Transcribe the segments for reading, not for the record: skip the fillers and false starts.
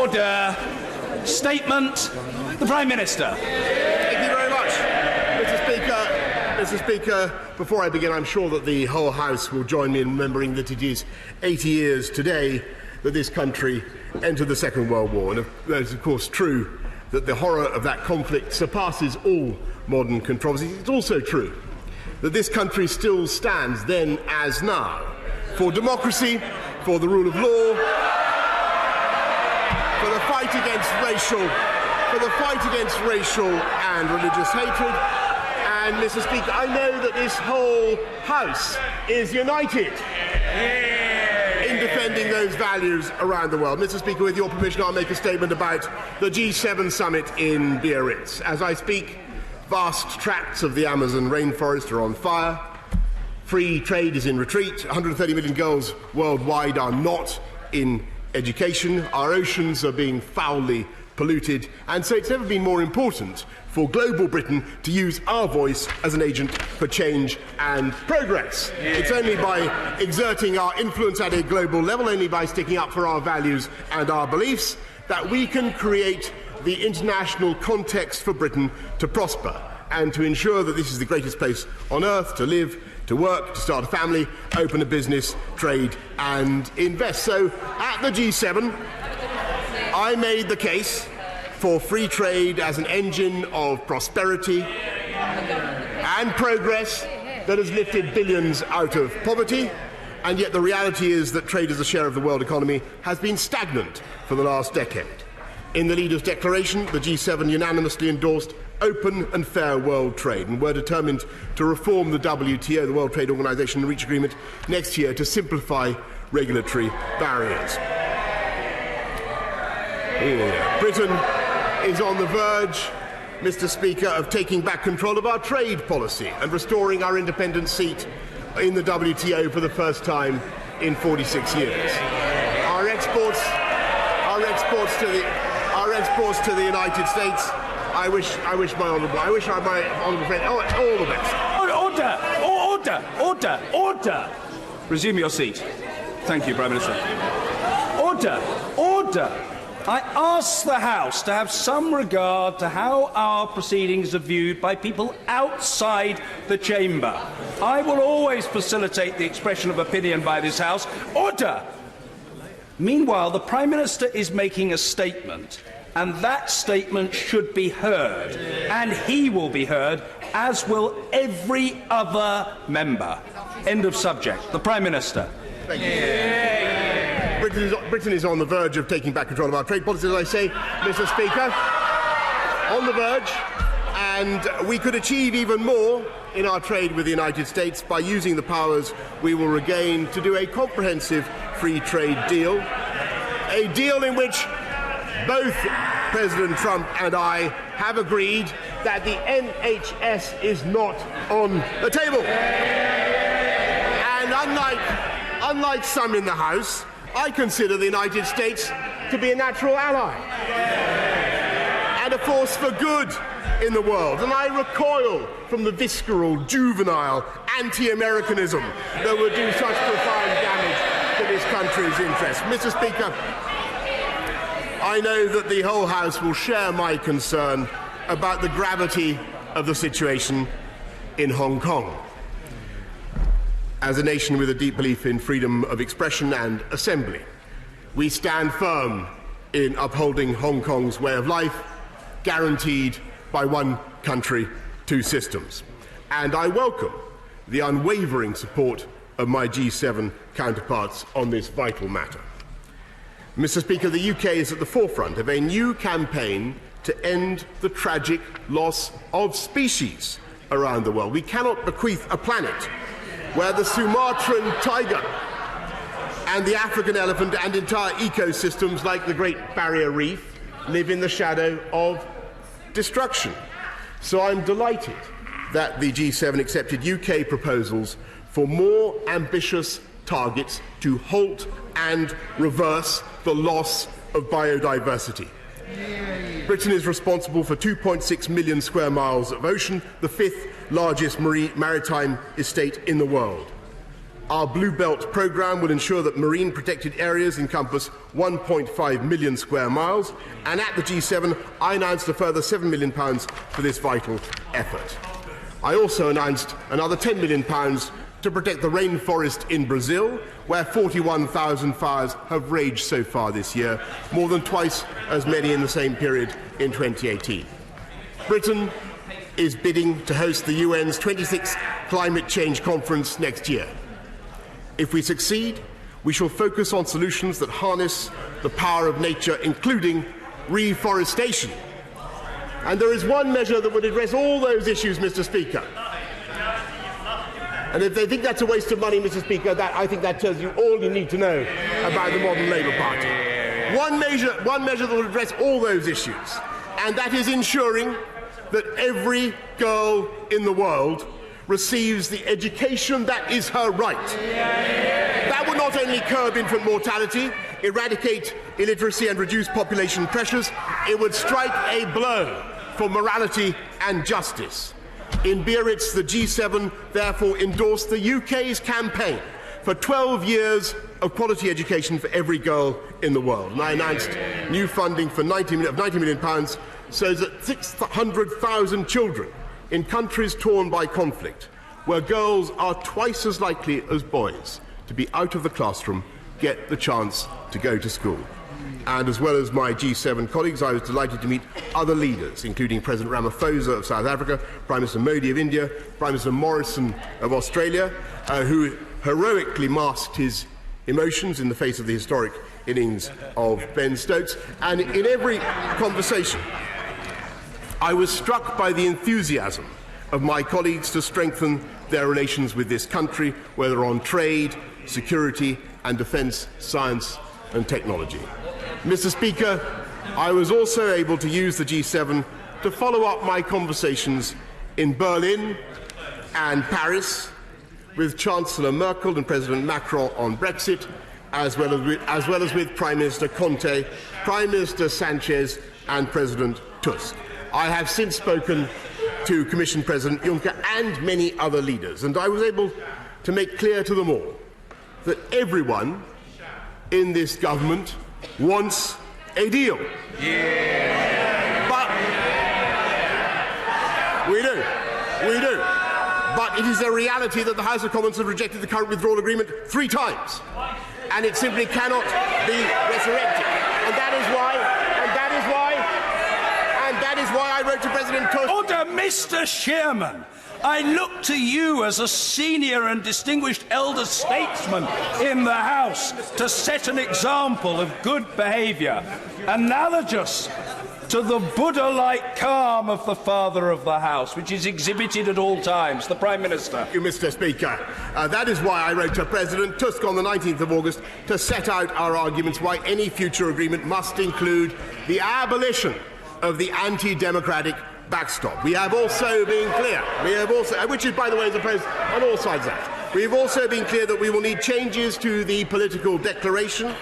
Order. Statement. The Prime Minister. Thank you very much, Mr. Speaker. Mr. Speaker, before I begin, I'm sure that the whole House will join me in remembering that it is 80 years today that this country entered the Second World War. And it is, of course, true that the horror of that conflict surpasses all modern controversies. It's also true that this country still stands, then as now, for democracy, for the rule of law, for the fight against racial and religious hatred. And, Mr. Speaker, I know that this whole House is united in defending those values around the world. Mr. Speaker, with your permission, I'll make a statement about the G7 summit in Biarritz. As I speak, vast tracts of the Amazon rainforest are on fire. Free trade is in retreat. 130 million girls worldwide are not in education. Our oceans are being foully polluted. And so it's never been more important for global Britain to use our voice as an agent for change and progress. It's only by exerting our influence at a global level, only by sticking up for our values and our beliefs, that we can create the international context for Britain to prosper and to ensure that this is the greatest place on earth to live, to work, to start a family, open a business, trade and invest. So at the G7, I made the case for free trade as an engine of prosperity and progress that has lifted billions out of poverty, and yet the reality is that trade as a share of the world economy has been stagnant for the last decade. In the Leaders' Declaration, the G7 unanimously endorsed open and fair world trade, and we're determined to reform the WTO, the World Trade Organization, and reach agreement next year to simplify regulatory barriers. Britain is on the verge, Mr. Speaker, of taking back control of our trade policy and restoring our independent seat in the WTO for the first time in 46 years. Our exports to the United States. I wish my honourable friend all the best. Order. Resume your seat. Thank you, Prime Minister. Order. I ask the House to have some regard to how our proceedings are viewed by people outside the chamber. I will always facilitate the expression of opinion by this House. Order! Meanwhile, the Prime Minister is making a statement, and that statement should be heard, and he will be heard, as will every other member. End of subject. The Prime Minister. Thank you. Britain is on the verge of taking back control of our trade policy, as I say, Mr. Speaker, on the verge, and we could achieve even more in our trade with the United States by using the powers we will regain to do a comprehensive free trade deal, a deal in which both President Trump and I have agreed that the NHS is not on the table. And unlike some in the House, I consider the United States to be a natural ally and a force for good in the world. And I recoil from the visceral, juvenile anti-Americanism that would do such profound damage to this country's interests. Mr. Speaker, I know that the whole House will share my concern about the gravity of the situation in Hong Kong. As a nation with a deep belief in freedom of expression and assembly, we stand firm in upholding Hong Kong's way of life, guaranteed by one country, two systems. And I welcome the unwavering support of my G7 counterparts on this vital matter. Mr. Speaker, the UK is at the forefront of a new campaign to end the tragic loss of species around the world. We cannot bequeath a planet where the Sumatran tiger and the African elephant and entire ecosystems like the Great Barrier Reef live in the shadow of destruction. So I'm delighted that the G7 accepted UK proposals for more ambitious targets to halt and reverse the loss of biodiversity. Britain is responsible for 2.6 million square miles of ocean, the fifth largest maritime estate in the world. Our Blue Belt programme will ensure that marine protected areas encompass 1.5 million square miles, and at the G7 I announced a further £7 million for this vital effort. I also announced another £10 million to protect the rainforest in Brazil, where 41,000 fires have raged so far this year, more than twice as many in the same period in 2018. Britain is bidding to host the UN's 26th Climate Change Conference next year. If we succeed, we shall focus on solutions that harness the power of nature, including reforestation. And there is one measure that would address all those issues, Mr. Speaker. And if they think that's a waste of money, Mr. Speaker, I think that tells you all you need to know about the modern Labour Party. One measure that will address all those issues, and that is ensuring that every girl in the world receives the education that is her right. That would not only curb infant mortality, eradicate illiteracy and reduce population pressures, it would strike a blow for morality and justice. In Biarritz, the G7 therefore endorsed the UK's campaign for 12 years of quality education for every girl in the world. And I announced new funding for £90 million so that 600,000 children in countries torn by conflict, where girls are twice as likely as boys to be out of the classroom, get the chance to go to school. And as well as my G7 colleagues, I was delighted to meet other leaders, including President Ramaphosa of South Africa, Prime Minister Modi of India, Prime Minister Morrison of Australia, who heroically masked his emotions in the face of the historic innings of Ben Stokes. And in every conversation, I was struck by the enthusiasm of my colleagues to strengthen their relations with this country, whether on trade, security and defence, science and technology. Mr. Speaker, I was also able to use the G7 to follow up my conversations in Berlin and Paris with Chancellor Merkel and President Macron on Brexit, as well as with Prime Minister Conte, Prime Minister Sanchez and President Tusk. I have since spoken to Commission President Juncker and many other leaders, and I was able to make clear to them all that everyone in this government wants a deal. Yeah. But we do. But it is a reality that the House of Commons have rejected the current withdrawal agreement 3 times, and it simply cannot be resurrected. And that is why I wrote to President Tusk. Order, Mr. Chairman. I look to you as a senior and distinguished elder statesman in the House to set an example of good behaviour, analogous to the Buddha-like calm of the Father of the House, which is exhibited at all times, the Prime Minister. Thank you, Mr. Speaker. That is why I wrote to President Tusk on the 19th of August to set out our arguments why any future agreement must include the abolition of the anti-democratic backstop. We have also been clear, which is, by the way, is opposed on all sides of that. We have also been clear that we will need changes to the political declaration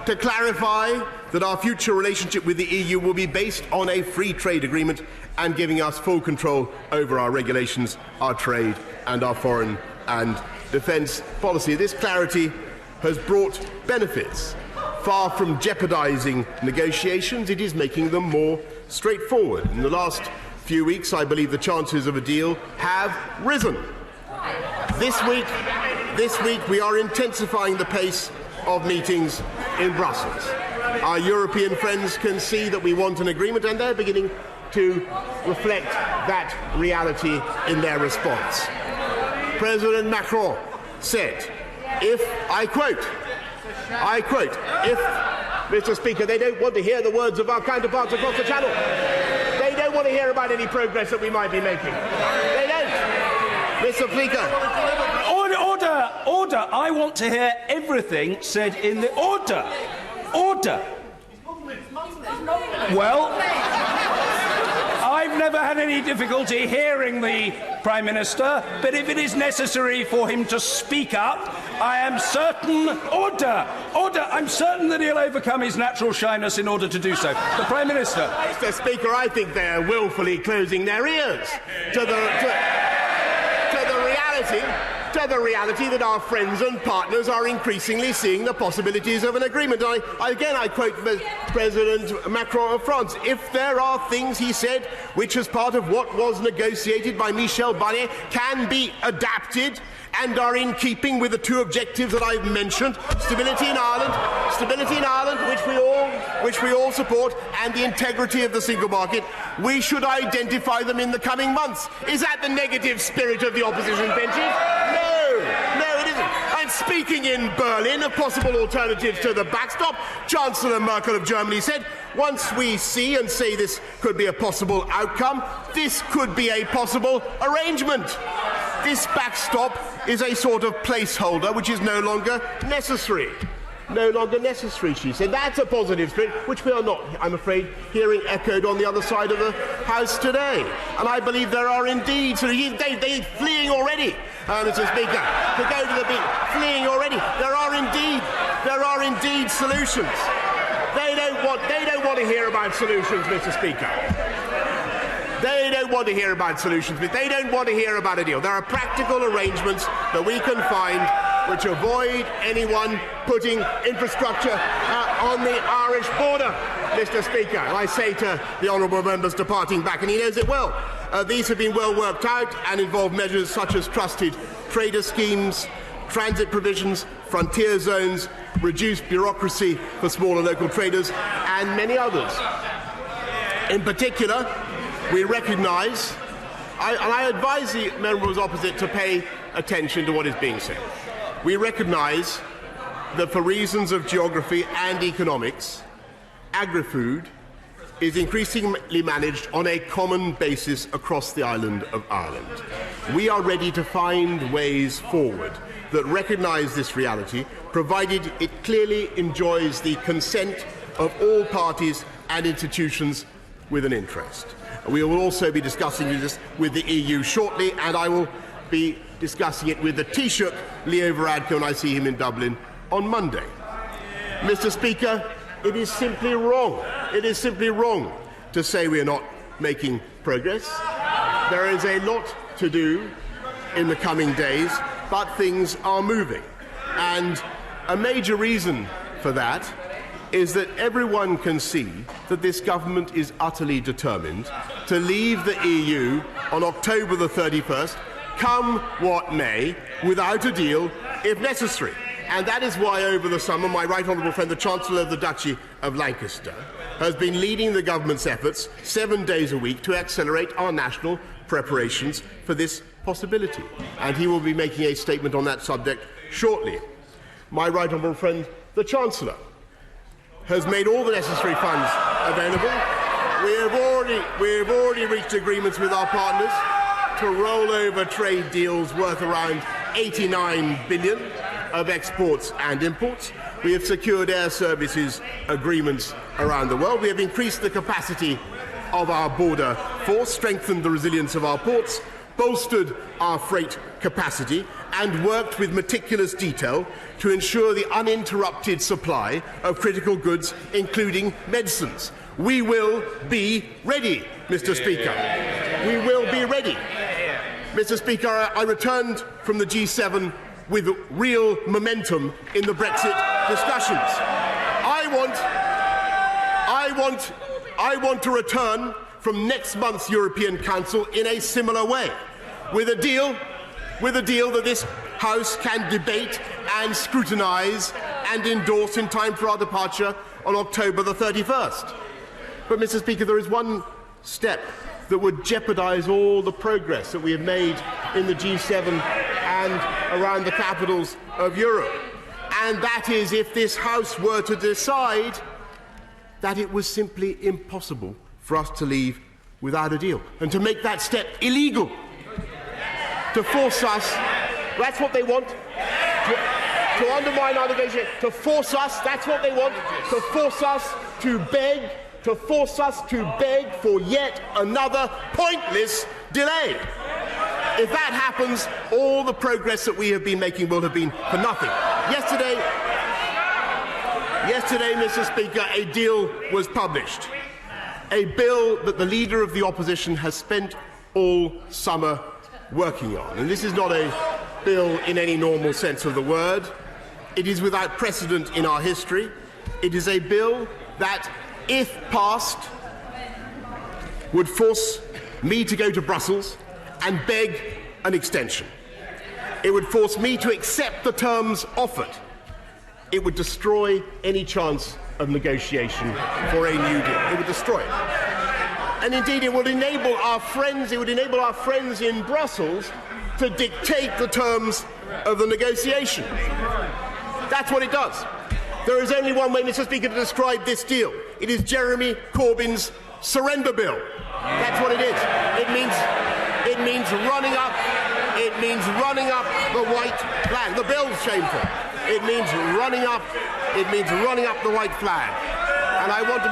to clarify that our future relationship with the EU will be based on a free trade agreement and giving us full control over our regulations, our trade and our foreign and defence policy. This clarity has brought benefits. Far from jeopardising negotiations, it is making them more straightforward. In the last few weeks, I believe the chances of a deal have risen. This week we are intensifying the pace of meetings in Brussels. Our European friends can see that we want an agreement, and they're beginning to reflect that reality in their response. President Macron said, I quote, if, Mr. Speaker, they don't want to hear the words of our counterparts across the Channel. They don't want to hear about any progress that we might be making. They don't. Mr. Speaker. Order. I want to hear everything said in the order. Well, I've never had any difficulty hearing the Prime Minister, but if it is necessary for him to speak up, I am certain... Order! I'm certain that he'll overcome his natural shyness in order to do so. The Prime Minister. Mr. Speaker, I think they're willfully closing their ears to the reality to the reality that our friends and partners are increasingly seeing the possibilities of an agreement. I quote President Macron of France. If there are things, he said, which as part of what was negotiated by Michel Barnier can be adapted and are in keeping with the two objectives that I've mentioned, stability in Ireland, which we all support, and the integrity of the single market, we should identify them in the coming months. Is that the negative spirit of the opposition benches? No, it isn't. And speaking in Berlin of possible alternatives to the backstop, Chancellor Merkel of Germany said, once we see and say this could be a possible outcome, this could be a possible arrangement. This backstop is a sort of placeholder which is no longer necessary. No longer necessary, she said. That's a positive spirit, which we are not, I'm afraid, hearing echoed on the other side of the House today. And I believe there are indeed, they're fleeing already, Mr. Speaker, to go to the beach, fleeing already. There are indeed solutions. They don't want to hear about solutions, Mr. Speaker. They don't want to hear about solutions, but they don't want to hear about a deal. There are practical arrangements that we can find which avoid anyone putting infrastructure on the Irish border, Mr. Speaker. And I say to the honourable members departing back, and he knows it well, these have been well worked out and involve measures such as trusted trader schemes, transit provisions, frontier zones, reduced bureaucracy for small and local traders, and many others. In particular, we recognise, and I advise the members opposite to pay attention to what is being said. We recognise that for reasons of geography and economics, agri-food is increasingly managed on a common basis across the island of Ireland. We are ready to find ways forward that recognise this reality, provided it clearly enjoys the consent of all parties and institutions with an interest. We will also be discussing this with the EU shortly, and I will be discussing it with the Taoiseach, Leo Varadkar, when I see him in Dublin on Monday. Mr. Speaker, it is simply wrong. It is simply wrong to say we are not making progress. There is a lot to do in the coming days, but things are moving. And a major reason for that is that everyone can see that this government is utterly determined to leave the EU on October the 31st, come what may, without a deal if necessary. And that is why over the summer my right honourable friend, the Chancellor of the Duchy of Lancaster, has been leading the government's efforts 7 days a week to accelerate our national preparations for this possibility. And he will be making a statement on that subject shortly. My right honourable friend, the Chancellor, has made all the necessary funds available. We have already reached agreements with our partners to roll over trade deals worth around 89 billion of exports and imports. We have secured air services agreements around the world. We have increased the capacity of our border force, strengthened the resilience of our ports, bolstered our freight capacity, and worked with meticulous detail to ensure the uninterrupted supply of critical goods, including medicines. We will be ready, Mr. Speaker. We will be ready. Mr. Speaker, I returned from the G7 with real momentum in the Brexit discussions. I want to return from next month's European Council in a similar way, with a deal that this House can debate and scrutinise and endorse in time for our departure on October the 31st. But, Mr. Speaker, there is one step that would jeopardise all the progress that we have made in the G7 and around the capitals of Europe. And that is if this House were to decide that it was simply impossible for us to leave without a deal, and to make that step illegal, to force us, that's what they want, to undermine our negotiation, to force us, that's what they want, to force us to beg for yet another pointless delay. If that happens, all the progress that we have been making will have been for nothing. Yesterday, Mr. Speaker, a deal was published, a bill that the Leader of the Opposition has spent all summer working on. And this is not bill in any normal sense of the word. It is without precedent in our history. It is a bill that, if passed, would force me to go to Brussels and beg an extension. It would force me to accept the terms offered. It would destroy any chance of negotiation for a new deal. It would destroy it. And indeed, it would enable our friends in Brussels to dictate the terms of the negotiation. That's what it does. There is only one way, Mr. Speaker, to describe this deal. It is Jeremy Corbyn's surrender bill. That's what it is. It means running up the white flag. The bill's shameful. It means running up the white flag. And I want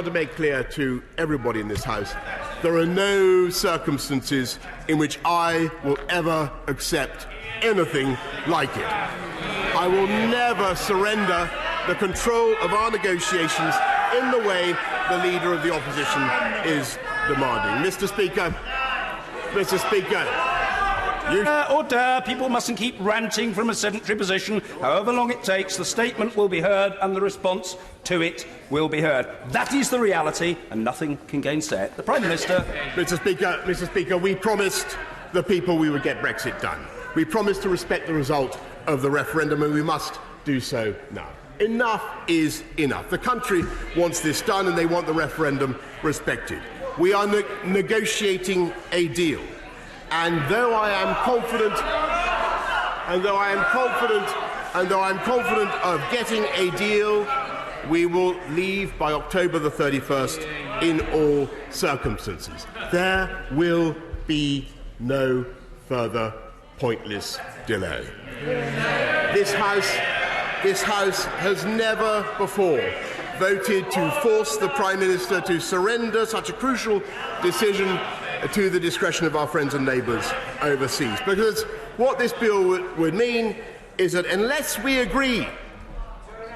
to make clear to everybody in this House, there are no circumstances in which I will ever accept anything like it. I will never surrender the control of our negotiations in the way the Leader of the Opposition is demanding. Mr. Speaker, Order. People mustn't keep ranting from a sedentary position. However long it takes, the statement will be heard and the response to it will be heard. That is the reality, and nothing can gainsay it. The Prime Minister. Mr. Speaker, we promised the people we would get Brexit done. We promised to respect the result of the referendum, and we must do so now. Enough is enough. The country wants this done, and they want the referendum respected. We are negotiating a deal. And though I am confident of getting a deal, we will leave by October the 31st in all circumstances. There will be no further pointless delay. This House has never before voted to force the Prime Minister to surrender such a crucial decision to the discretion of our friends and neighbours overseas. Because what this bill would mean is that unless we agree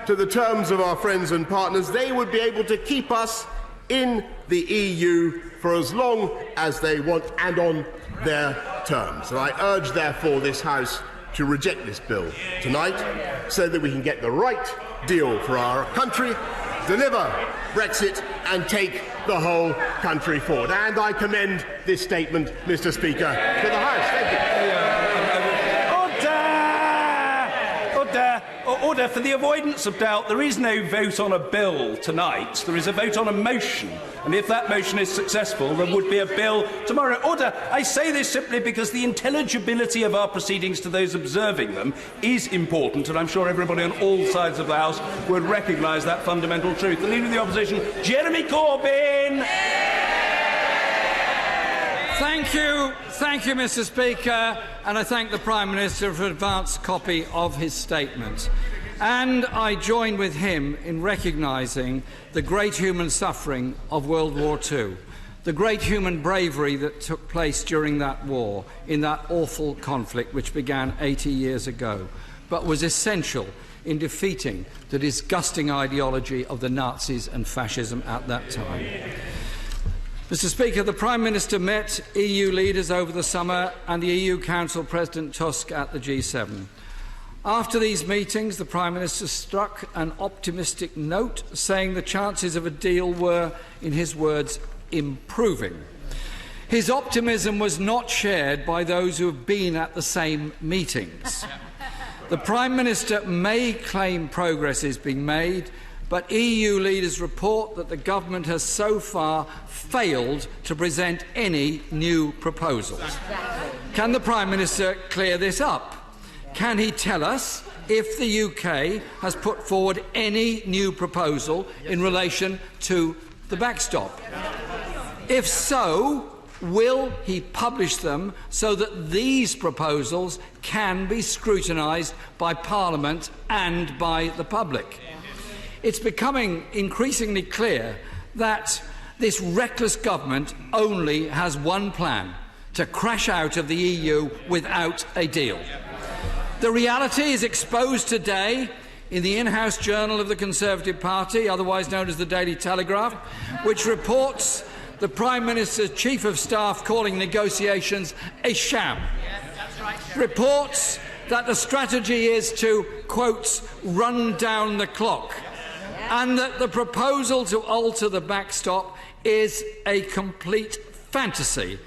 to the terms of our friends and partners, they would be able to keep us in the EU for as long as they want and on their terms. And I urge, therefore, this House to reject this bill tonight so that we can get the right deal for our country, deliver Brexit and take the whole country forward. And I commend this statement, Mr. Speaker, to the House. Thank you. Order. For the avoidance of doubt, there is no vote on a bill tonight. There is a vote on a motion. And if that motion is successful, there would be a bill tomorrow. Order. I say this simply because the intelligibility of our proceedings to those observing them is important, and I'm sure everybody on all sides of the House would recognise that fundamental truth. The Leader of the Opposition, Jeremy Corbyn. Thank you, Mr. Speaker, and I thank the Prime Minister for an advance copy of his statement. And I join with him in recognising the great human suffering of World War II, the great human bravery that took place during that war, in that awful conflict which began 80 years ago, but was essential in defeating the disgusting ideology of the Nazis and fascism at that time. Mr. Speaker, the Prime Minister met EU leaders over the summer and the EU Council President Tusk at the G7. After these meetings, the Prime Minister struck an optimistic note, saying the chances of a deal were, in his words, improving. His optimism was not shared by those who have been at the same meetings. The Prime Minister may claim progress is being made, but EU leaders report that the government has so far failed to present any new proposals. Can the Prime Minister clear this up? Can he tell us if the UK has put forward any new proposal in relation to the backstop? If so, will he publish them so that these proposals can be scrutinised by Parliament and by the public? It's becoming increasingly clear that this reckless government only has one plan: to crash out of the EU without a deal. The reality is exposed today in the in-house journal of the Conservative Party, otherwise known as the Daily Telegraph, which reports the Prime Minister's Chief of Staff calling negotiations a sham. Reports that the strategy is to, quote, run down the clock, and that the proposal to alter the backstop is a complete fantasy.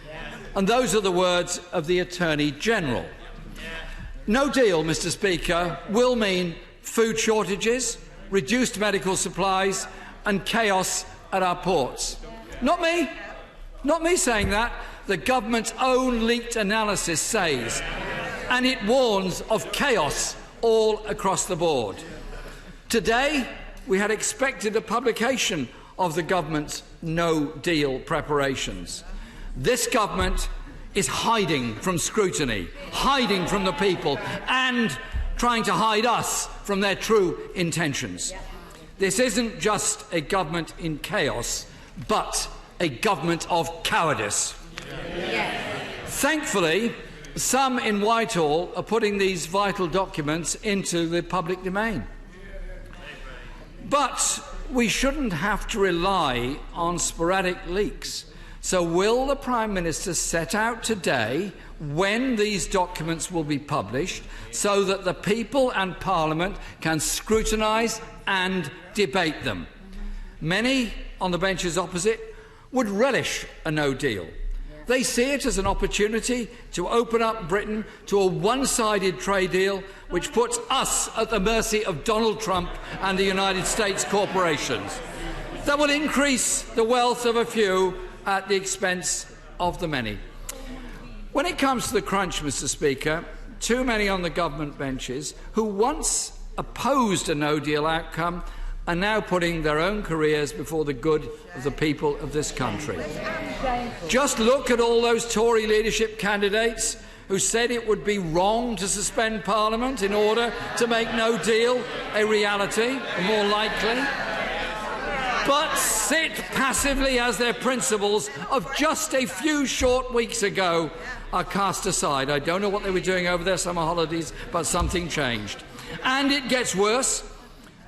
And those are the words of the Attorney-General. No deal, Mr. Speaker, will mean food shortages, reduced medical supplies and chaos at our ports. Not me saying that. The government's own leaked analysis says, and it warns of chaos all across the board. Today, we had expected a publication of the government's no-deal preparations. This government is hiding from scrutiny, hiding from the people, and trying to hide us from their true intentions. This isn't just a government in chaos, but a government of cowardice. Thankfully, some in Whitehall are putting these vital documents into the public domain. But we shouldn't have to rely on sporadic leaks. So will the Prime Minister set out today when these documents will be published so that the people and Parliament can scrutinise and debate them? Many on the benches opposite would relish a no deal. They see it as an opportunity to open up Britain to a one-sided trade deal which puts us at the mercy of Donald Trump and the United States corporations. That will increase the wealth of a few at the expense of the many. When it comes to the crunch, Mr. Speaker, too many on the government benches who once opposed a no-deal outcome are now putting their own careers before the good of the people of this country. Just look at all those Tory leadership candidates who said it would be wrong to suspend Parliament in order to make no deal a reality, or more likely, but sit passively as their principles of just a few short weeks ago are cast aside. I don't know what they were doing over their summer holidays, but something changed. And it gets worse.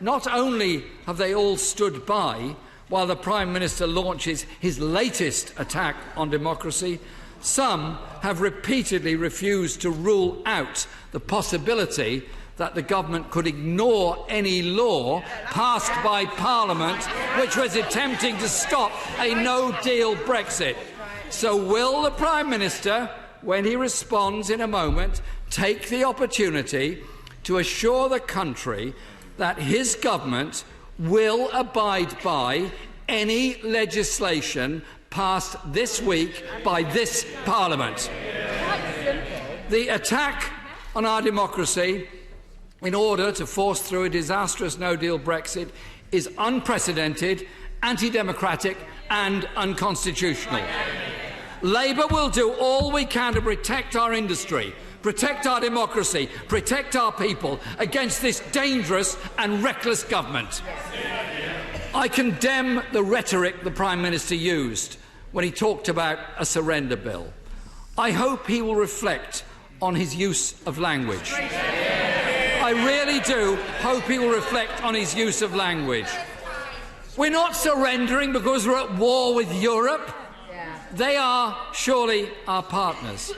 Not only have they all stood by while the Prime Minister launches his latest attack on democracy, some have repeatedly refused to rule out the possibility that the government could ignore any law passed by Parliament which was attempting to stop a no-deal Brexit. So will the Prime Minister, when he responds in a moment, take the opportunity to assure the country that his government will abide by any legislation passed this week by this Parliament? The attack on our democracy in order to force through a disastrous no-deal Brexit is unprecedented, anti-democratic and unconstitutional. Labour will do all we can to protect our industry, protect our democracy, protect our people against this dangerous and reckless government. I condemn the rhetoric the Prime Minister used when he talked about a surrender bill. I hope he will reflect on his use of language. I really do hope he will reflect on his use of language. We're not surrendering because we're at war with Europe. They are surely our partners.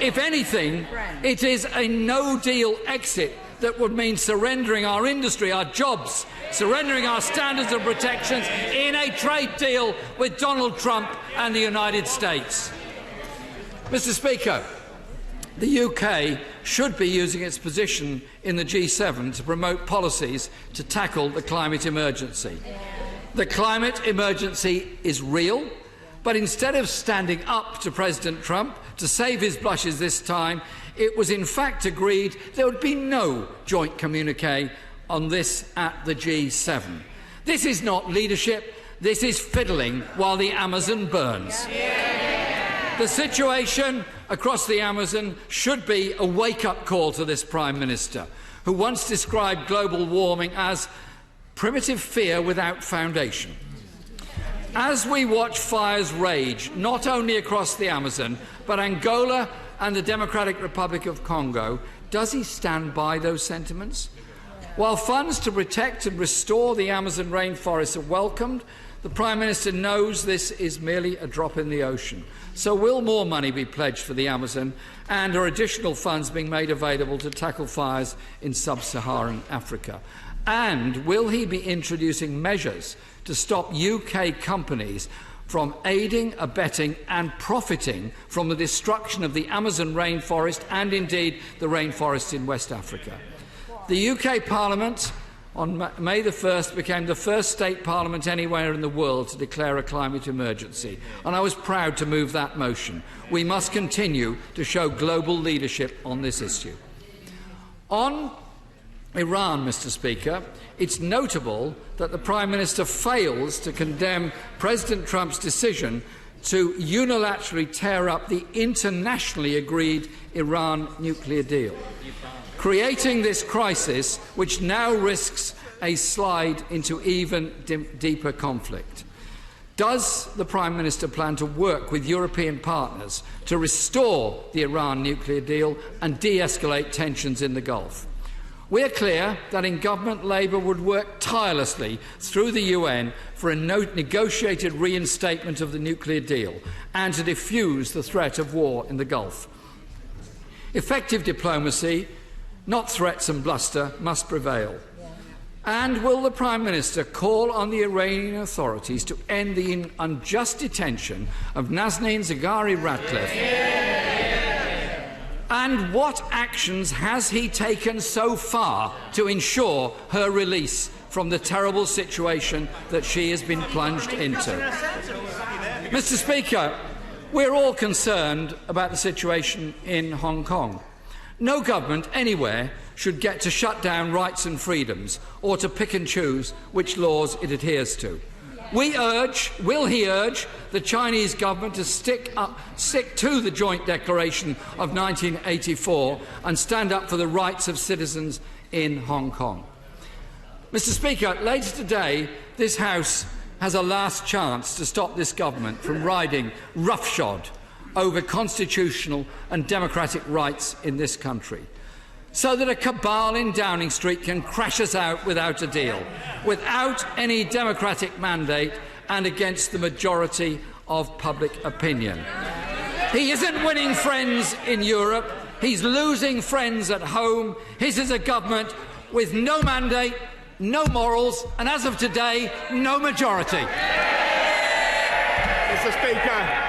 If anything, it is a no-deal exit that would mean surrendering our industry, our jobs, surrendering our standards of protections in a trade deal with Donald Trump and the United States. Mr. Speaker, the UK should be using its position in the G7 to promote policies to tackle the climate emergency. The climate emergency is real, but instead of standing up to President Trump to save his blushes this time, it was in fact agreed there would be no joint communiqué on this at the G7. This is not leadership, this is fiddling while the Amazon burns. The situation across the Amazon should be a wake-up call to this Prime Minister, who once described global warming as primitive fear without foundation. As we watch fires rage not only across the Amazon, but Angola and the Democratic Republic of Congo, does he stand by those sentiments? While funds to protect and restore the Amazon rainforests are welcomed, The Prime Minister knows this is merely a drop in the ocean. So will more money be pledged for the Amazon, and are additional funds being made available to tackle fires in sub-Saharan Africa? And will he be introducing measures to stop UK companies from aiding, abetting and profiting from the destruction of the Amazon rainforest and indeed the rainforests in West Africa? The UK Parliament on May the 1st became the first state parliament anywhere in the world to declare a climate emergency, and I was proud to move that motion. We must continue to show global leadership on this issue. On Iran, Mr. Speaker, it's notable that the Prime Minister fails to condemn President Trump's decision to unilaterally tear up the internationally agreed Iran nuclear deal, creating this crisis which now risks a slide into even deeper conflict. Does the Prime Minister plan to work with European partners to restore the Iran nuclear deal and de-escalate tensions in the Gulf? We are clear that in government Labour would work tirelessly through the UN for a negotiated reinstatement of the nuclear deal and to defuse the threat of war in the Gulf. Effective diplomacy, not threats and bluster, must prevail. And will the Prime Minister call on the Iranian authorities to end the unjust detention of Nazanin Zaghari-Ratcliffe? And what actions has he taken so far to ensure her release from the terrible situation that she has been plunged into? Mr. Speaker, we're all concerned about the situation in Hong Kong. No government anywhere should get to shut down rights and freedoms or to pick and choose which laws it adheres to. Will he urge the Chinese government to stick to the Joint Declaration of 1984 and stand up for the rights of citizens in Hong Kong? Mr. Speaker, later today, this House has a last chance to stop this government from riding roughshod over constitutional and democratic rights in this country, so that a cabal in Downing Street can crash us out without a deal, without any democratic mandate and against the majority of public opinion. He isn't winning friends in Europe, he's losing friends at home. His is a government with no mandate, no morals, and as of today, no majority. Mr. Speaker,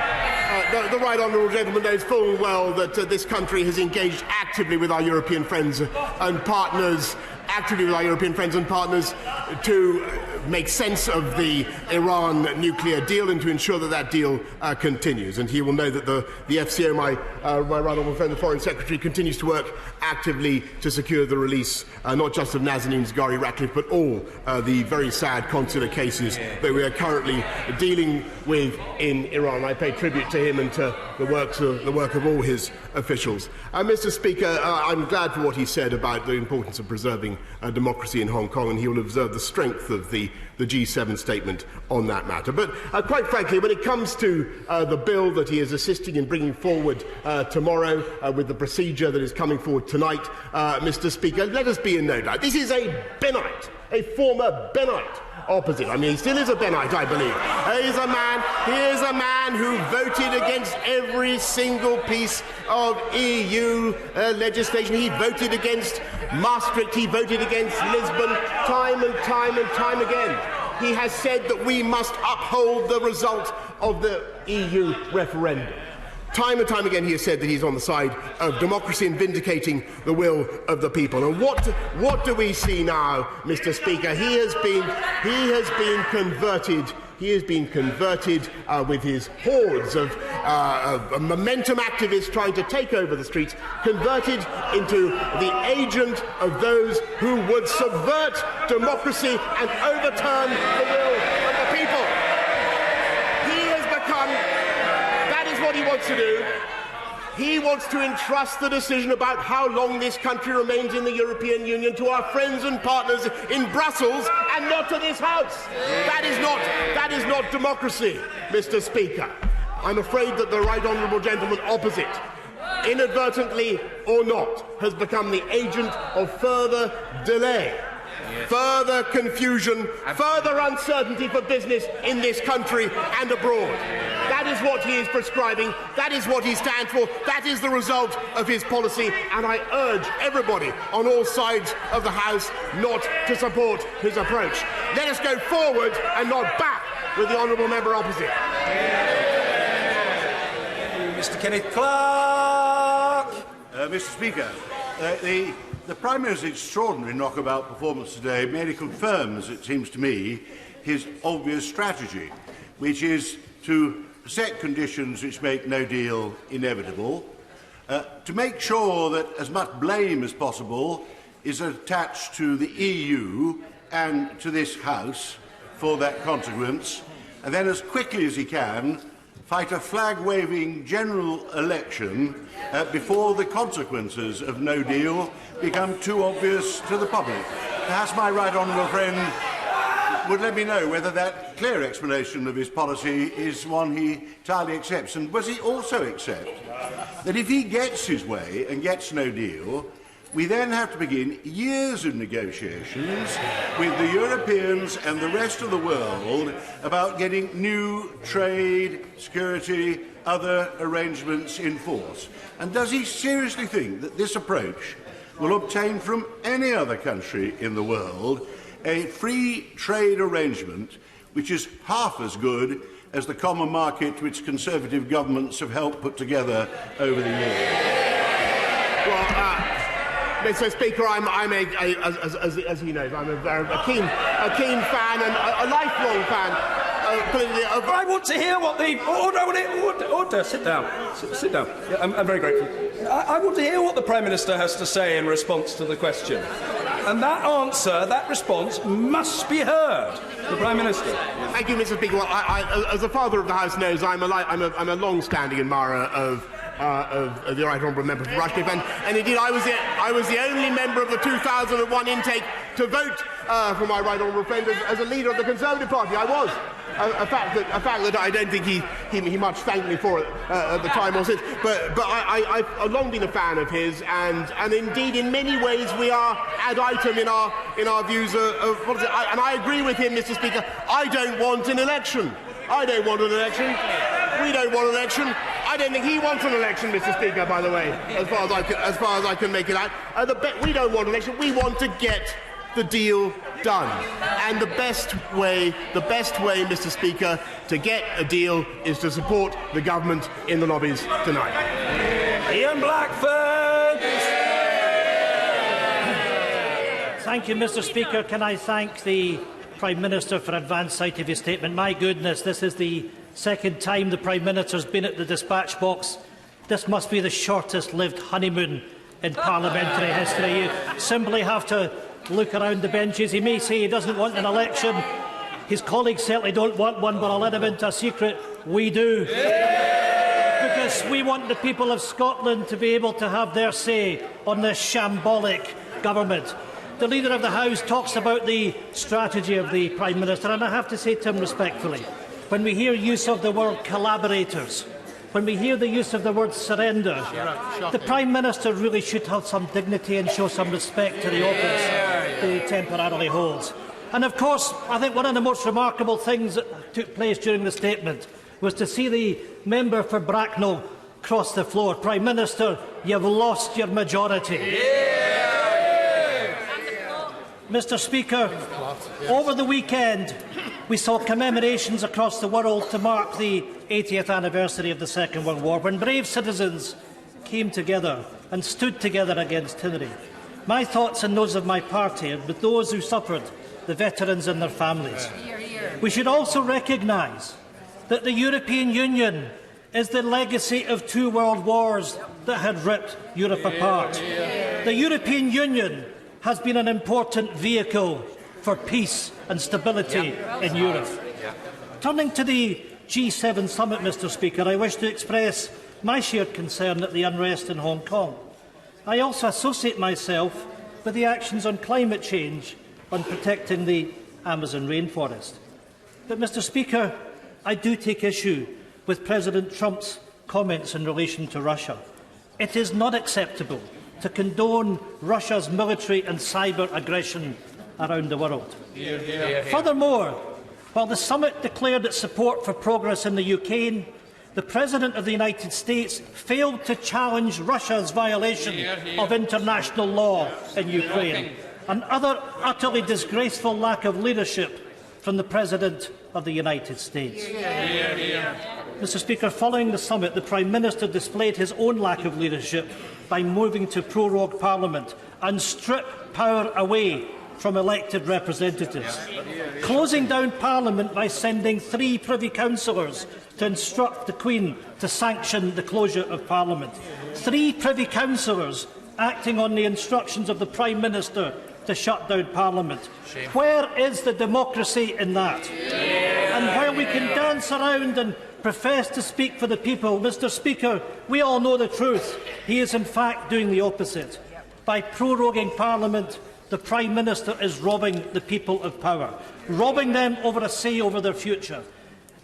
the right honourable gentleman knows full well that this country has engaged actively with our European friends and partners, to make sense of the Iran nuclear deal and to ensure that that deal continues. And he will know that the FCO, my right honourable friend, the Foreign Secretary, continues to work actively to secure the release not just of Nazanin Zaghari-Ratcliffe, but all the very sad consular cases that we are currently dealing with in Iran. I pay tribute to him and to the work of all his officials. Mr. Speaker, I'm glad for what he said about the importance of preserving democracy in Hong Kong, and he will observe the strength of the G7 statement on that matter. But quite frankly, when it comes to the bill that he is assisting in bringing forward tomorrow with the procedure that is coming forward tonight, Mr. Speaker, let us be in no doubt. This is a Benite, a former Benite opposite. I mean, he still is a Benite, I believe. He is a man who voted against every single piece of EU legislation. He voted against Maastricht. He voted against Lisbon time and time again. He has said that we must uphold the result of the EU referendum. Time and time again he has said that he's on the side of democracy and vindicating the will of the people. And what do we see now, Mr. Speaker? He has been converted. He has been converted with his hordes of momentum activists trying to take over the streets, converted into the agent of those who would subvert democracy and overturn the will of the people. He has become, that is what he wants to do. He wants to entrust the decision about how long this country remains in the European Union to our friends and partners in Brussels and not to this House. That is not democracy, Mr. Speaker. I'm afraid that the right honourable gentleman opposite, inadvertently or not, has become the agent of further delay further confusion, further uncertainty for business in this country and abroad. That is what he is prescribing. That is what he stands for. That is the result of his policy, and I urge everybody on all sides of the House not to support his approach. Let us go forward and not back with the honourable member opposite. Mr. Kenneth Clark. Mr. Speaker, the Prime Minister's extraordinary knockabout performance today merely confirms, it seems to me, his obvious strategy, which is to set conditions which make no deal inevitable, to make sure that as much blame as possible is attached to the EU and to this House for that consequence, and then as quickly as he can fight a flag-waving general election before the consequences of no deal become too obvious to the public. Perhaps my right honourable friend would let me know whether that clear explanation of his policy is one he entirely accepts. And does he also accept that if he gets his way and gets no deal, we then have to begin years of negotiations with the Europeans and the rest of the world about getting new trade, security, other arrangements in force? And does he seriously think that this approach will obtain from any other country in the world a free trade arrangement which is half as good as the common market which Conservative governments have helped put together over the years? Well, Mr. Speaker, as he knows, I'm a keen fan and a lifelong fan. I want to hear what the order. Sit down. Sit down. Yeah, I'm very grateful. I want to hear what the Prime Minister has to say in response to the question, and that answer, that response, must be heard. The Prime Minister. Thank you, Mr. Speaker. Well, as the Father of the House knows, I'm a long-standing admirer of the Right Honourable Member for Rushcliffe, and indeed I was the only member of the 2001 intake to vote for my Right Honourable friend as a leader of the Conservative Party. I was. A fact that I don't think he much thanked me for it at the time or since. But I've long been a fan of his, and indeed in many ways we are ad item in our views of policy. And I agree with him, Mr. Speaker. I don't want an election. I don't want an election. We don't want an election. I don't think he wants an election, Mr. Speaker, by the way, as far as I can make it out. We don't want an election. We want to get the deal done. And the best way, Mr. Speaker, to get a deal is to support the government in the lobbies tonight. Ian Blackford. Thank you, Mr. Speaker. Can I thank the Prime Minister for advance sight of his statement? My goodness, this is the second time the Prime Minister has been at the dispatch box. This must be the shortest-lived honeymoon in parliamentary history. You simply have to look around the benches. He may say he doesn't want an election. His colleagues certainly don't want one, but I'll let him into a secret. We do. Because we want the people of Scotland to be able to have their say on this shambolic government. The Leader of the House talks about the strategy of the Prime Minister, and I have to say to him respectfully, when we hear use of the word collaborators, when we hear the use of the word surrender, the Prime Minister really should have some dignity and show some respect to the office that he temporarily holds. And of course, I think one of the most remarkable things that took place during the statement was to see the member for Bracknell cross the floor. Prime Minister, you've lost your majority. Mr. Speaker, over the weekend we saw commemorations across the world to mark the 80th anniversary of the Second World War, when brave citizens came together and stood together against tyranny. My thoughts and those of my party are with those who suffered, the veterans and their families. We should also recognise that the European Union is the legacy of 2 world wars that had ripped Europe apart. The European Union has been an important vehicle for peace and stability in Europe. Turning to the G7 summit, Mr. Speaker, I wish to express my shared concern at the unrest in Hong Kong. I also associate myself with the actions on climate change, on protecting the Amazon rainforest. But, Mr. Speaker, I do take issue with President Trump's comments in relation to Russia. It is not acceptable to condone Russia's military and cyber aggression around the world. Furthermore, while the summit declared its support for progress in the UK, the President of the United States failed to challenge Russia's violation of international law in Ukraine, another utterly disgraceful lack of leadership from the President of the United States. Mr. Speaker, following the summit, the Prime Minister displayed his own lack of leadership by moving to prorogue Parliament and strip power away from elected representatives, closing down Parliament by sending 3 Privy Councillors to instruct the Queen to sanction the closure of Parliament. 3 Privy Councillors acting on the instructions of the Prime Minister to shut down Parliament. Where is the democracy in that? And while we can dance around and profess to speak for the people, Mr. Speaker, we all know the truth. He is in fact doing the opposite. By proroguing Parliament, the Prime Minister is robbing the people of power, robbing them over a say over their future.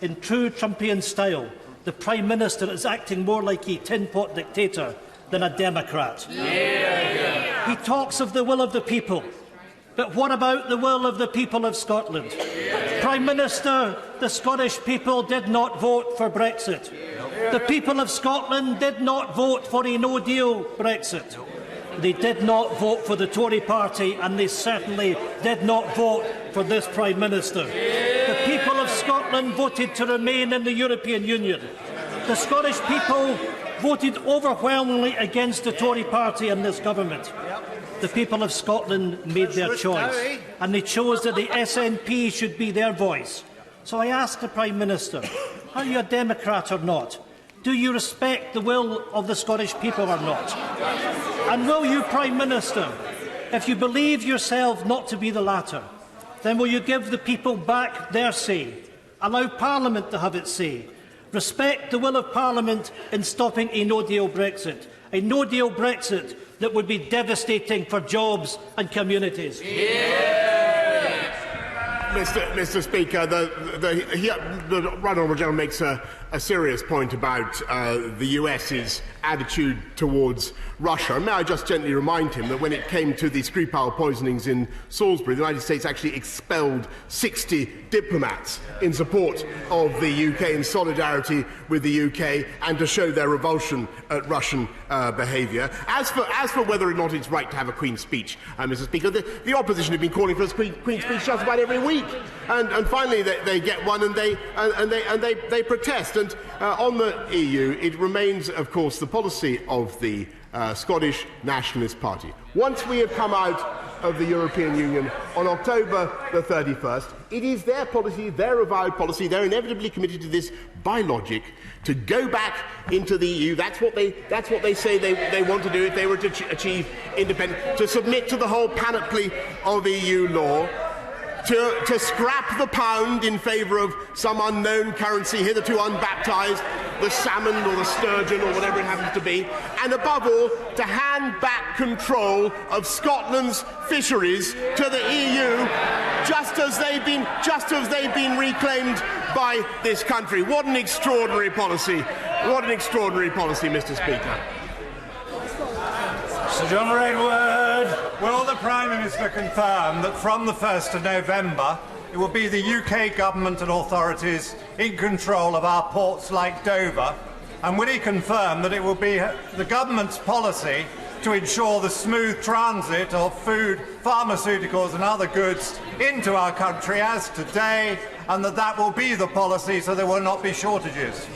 In true Trumpian style, the Prime Minister is acting more like a tin-pot dictator than a Democrat. He talks of the will of the people, but what about the will of the people of Scotland? Prime Minister, the Scottish people did not vote for Brexit. The people of Scotland did not vote for a no-deal Brexit. They did not vote for the Tory party, and they certainly did not vote for this Prime Minister. The people of Scotland voted to remain in the European Union. The Scottish people voted overwhelmingly against the Tory party and this government. The people of Scotland made their choice, and they chose that the SNP should be their voice. So I ask the Prime Minister, are you a Democrat or not? Do you respect the will of the Scottish people or not? And will you, Prime Minister, if you believe yourself not to be the latter, then will you give the people back their say, allow Parliament to have its say, respect the will of Parliament in stopping a no-deal Brexit that would be devastating for jobs and communities? Mr. Speaker, the Right Honourable Gentleman makes a serious point about the US's attitude towards Russia. May I just gently remind him that when it came to the Skripal poisonings in Salisbury, the United States actually expelled 60 diplomats in support of the UK, in solidarity with the UK, and to show their revulsion at Russian behaviour. As for whether or not it's right to have a Queen's speech, Mr. Speaker, the opposition have been calling for a Queen's speech just about every week, and finally they get one and they protest. And on the EU, it remains, of course, the policy of the Scottish Nationalist Party. Once we have come out of the European Union on October the 31st, it is their policy, their avowed policy, they're inevitably committed to this by logic, to go back into the EU. That's what they say they want to do if they were to achieve independence, to submit to the whole panoply of EU law, to scrap the pound in favour of some unknown currency, hitherto unbaptised, the salmon or the sturgeon or whatever it happens to be, and above all, to hand back control of Scotland's fisheries to the EU, just as they've been reclaimed by this country. What an extraordinary policy! What an extraordinary policy, Mr. Speaker. Sir John Rainwood, will the Prime Minister confirm that from the 1st of November it will be the UK government and authorities in control of our ports like Dover? And will he confirm that it will be the government's policy to ensure the smooth transit of food, pharmaceuticals and other goods into our country as today, and that will be the policy so there will not be shortages?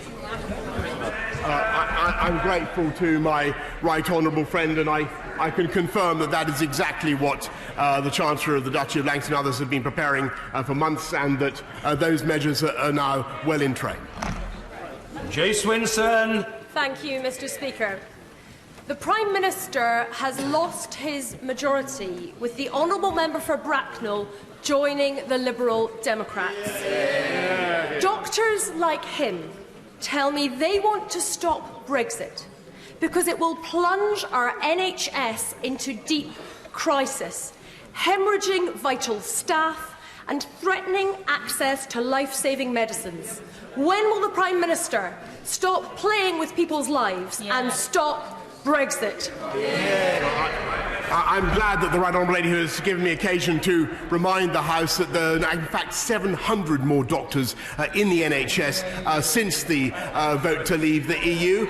I'm grateful to my right honourable friend, and I can confirm that is exactly what the Chancellor of the Duchy of Lancashire and others have been preparing for months, and that those measures are now well in train. Jay Swinson. Thank you, Mr. Speaker. The Prime Minister has lost his majority, with the Honourable Member for Bracknell joining the Liberal Democrats. Doctors like him tell me they want to stop Brexit because it will plunge our NHS into deep crisis, hemorrhaging vital staff and threatening access to life-saving medicines. When will the Prime Minister stop playing with people's lives and stop Brexit? I'm glad that the Right Honourable Lady has given me occasion to remind the House that there are, in fact, 700 more doctors in the NHS since the vote to leave the EU.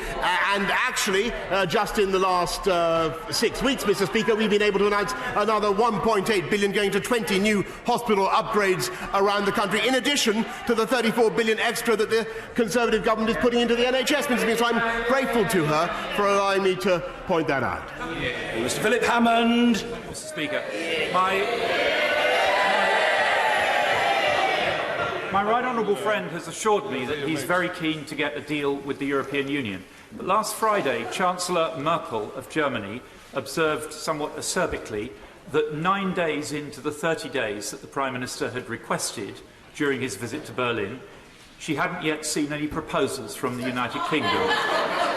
And actually, just in the last 6 weeks, Mr. Speaker, we've been able to announce another 1.8 billion going to 20 new hospital upgrades around the country, in addition to the 34 billion extra that the Conservative government is putting into the NHS, Mr. Speaker. So I'm grateful to her for allowing me to point that out. Mr. Philip Hammond. Mr. Speaker, my right honourable friend has assured me that he's very keen to get a deal with the European Union. But last Friday, Chancellor Merkel of Germany observed somewhat acerbically that 9 days into the 30 days that the Prime Minister had requested during his visit to Berlin, she hadn't yet seen any proposals from the United Kingdom.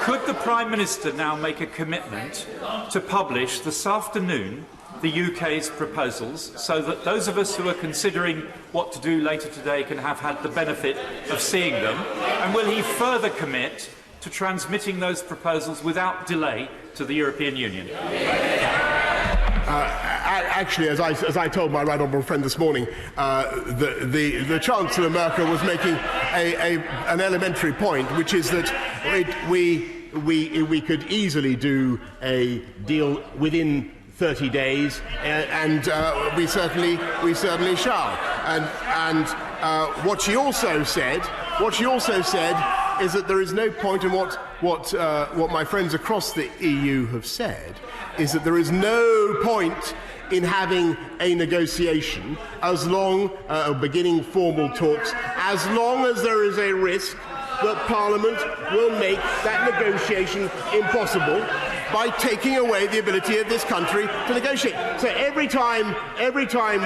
Could the Prime Minister now make a commitment to publish this afternoon the UK's proposals so that those of us who are considering what to do later today can have had the benefit of seeing them? And will he further commit to transmitting those proposals without delay to the European Union? Actually, as I told my right honourable friend this morning, the Chancellor Merkel was making an elementary point, which is that we could easily do a deal within 30 days, and we certainly shall. And what she also said is that there is no point in what my friends across the EU have said, is that there is no point in having a negotiation beginning formal talks, as long as there is a risk that Parliament will make that negotiation impossible by taking away the ability of this country to negotiate. So every time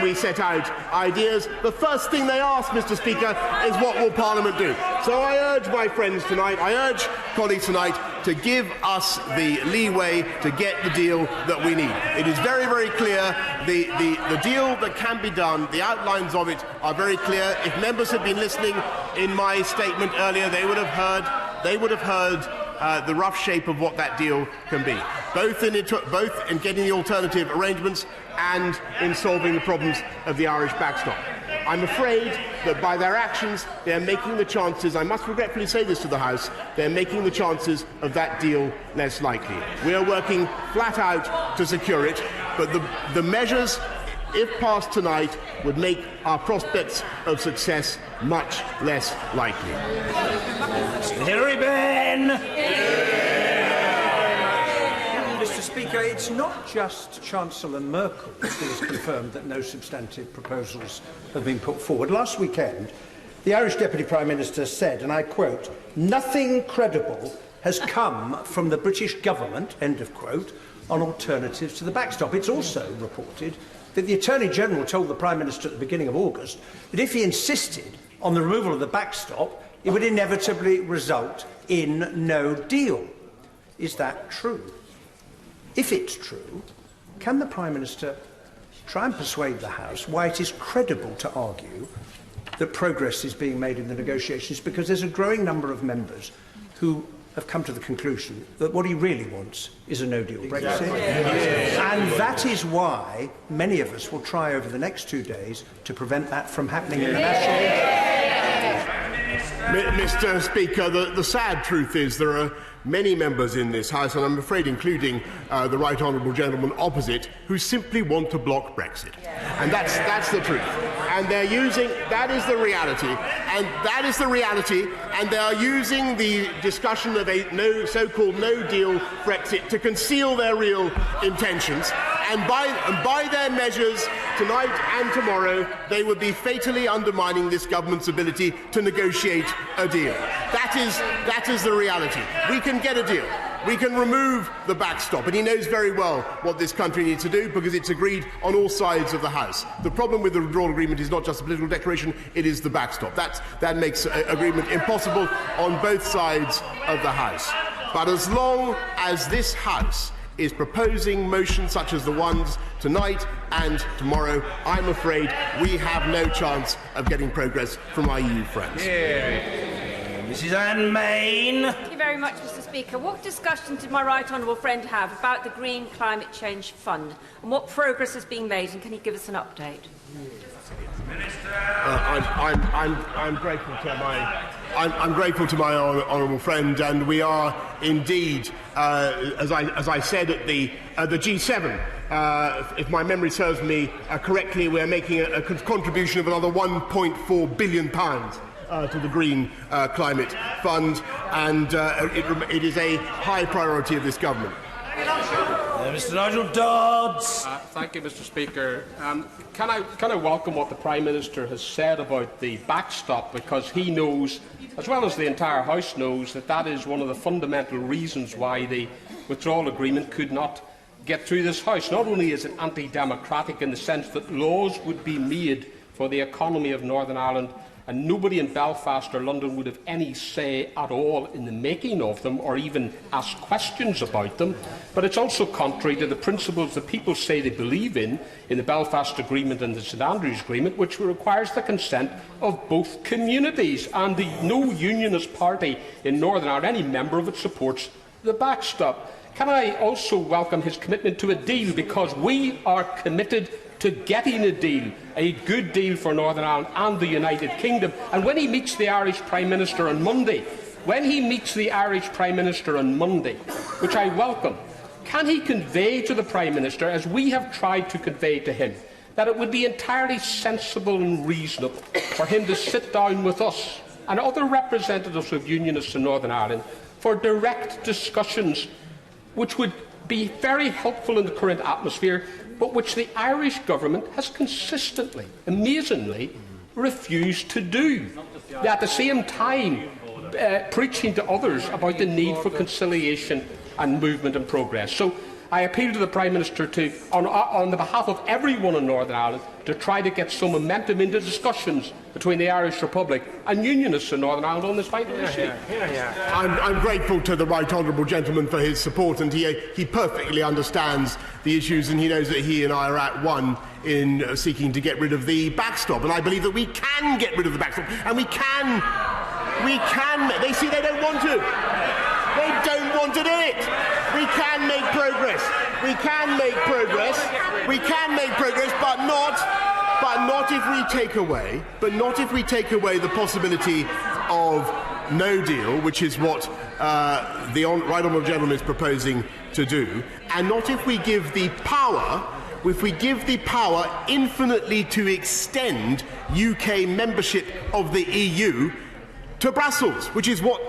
we set out ideas, the first thing they ask, Mr. Speaker, is what will Parliament do? So I urge my friends tonight, I urge colleagues tonight, to give us the leeway to get the deal that we need. It is very, very clear. The deal that can be done, the outlines of it are very clear. If members had been listening in my statement earlier, they would have heard the rough shape of what that deal can be, both in getting the alternative arrangements and in solving the problems of the Irish backstop. I'm afraid that by their actions, they are making the chances, I must regretfully say this to the House, they are making the chances of that deal less likely. We are working flat out to secure it, but the measures, if passed tonight, would make our prospects of success much less likely. Hilary Benn. Mr. Speaker, it's not just Chancellor Merkel who has confirmed that no substantive proposals have been put forward. Last weekend, the Irish Deputy Prime Minister said, and I quote, "Nothing credible has come from the British government," end of quote, on alternatives to the backstop. It's also reported that the Attorney-General told the Prime Minister at the beginning of August that if he insisted on the removal of the backstop, it would inevitably result in no deal. Is that true? If it's true, can the Prime Minister try and persuade the House why it is credible to argue that progress is being made in the negotiations? Because there's a growing number of members who have come to the conclusion that what he really wants is a no-deal Brexit. And that is why many of us will try over the next 2 days to prevent that from happening in the national... Mr. Speaker, the sad truth is there are many members in this House, and I'm afraid including the right honourable gentleman opposite, who simply want to block Brexit. And that's the truth. And they're using, that is the reality, and they are using the discussion of a so-called no-deal Brexit to conceal their real intentions. And by their measures tonight and tomorrow, they would be fatally undermining this government's ability to negotiate a deal. That is the reality. We can get a deal. We can remove the backstop, and he knows very well what this country needs to do because it's agreed on all sides of the House. The problem with the withdrawal agreement is not just a political declaration, it is the backstop. That makes agreement impossible on both sides of the House. But as long as this House is proposing motions such as the ones tonight and tomorrow, I'm afraid we have no chance of getting progress from our EU friends. Mrs Anne Main. Thank you very much, Mr Speaker. What discussion did my right honourable friend have about the Green Climate Change Fund and what progress has been made, and can he give us an update? I'm grateful to I'm grateful to my honourable friend, and we are indeed, as I said at the G7. If my memory serves me correctly, we're making a contribution of another £1.4 billion to the Green Climate Fund, and it is a high priority of this government. Mr Nigel Dodds. Thank you, Mr Speaker. Can I welcome what the Prime Minister has said about the backstop, because he knows, as well as the entire House knows, that is one of the fundamental reasons why the withdrawal agreement could not get through this House. Not only is it anti-democratic in the sense that laws would be made for the economy of Northern Ireland and nobody in Belfast or London would have any say at all in the making of them or even ask questions about them, but it's also contrary to the principles that people say they believe in the Belfast Agreement and the St Andrews Agreement, which requires the consent of both communities, and no unionist party in Northern Ireland, any member of it, supports the backstop. Can I also welcome his commitment to a deal, because we are committed to getting a deal, a good deal for Northern Ireland and the United Kingdom. And when he meets the Irish Prime Minister on Monday, which I welcome, can he convey to the Prime Minister, as we have tried to convey to him, that it would be entirely sensible and reasonable for him to sit down with us and other representatives of unionists in Northern Ireland for direct discussions, which would be very helpful in the current atmosphere, but which the Irish government has consistently, amazingly, refused to do. At the same time, preaching to others about the need for conciliation and movement and progress. So I appeal to the Prime Minister to, on the behalf of everyone in Northern Ireland, to try to get some momentum into discussions between the Irish Republic and unionists in Northern Ireland on this vital issue. I'm grateful to the right honourable gentleman for his support, and he perfectly understands the issues, and he knows that he and I are at one in seeking to get rid of the backstop. And I believe that we can get rid of the backstop, and we can. They see they don't want to. They don't want to do it. We can make progress. We can make progress. We can make progress, but not if we take away. But not if we take away the possibility of no deal, which is what the right honourable gentleman is proposing to do, and not if we give the power. If we give the power infinitely to extend UK membership of the EU to Brussels, which is what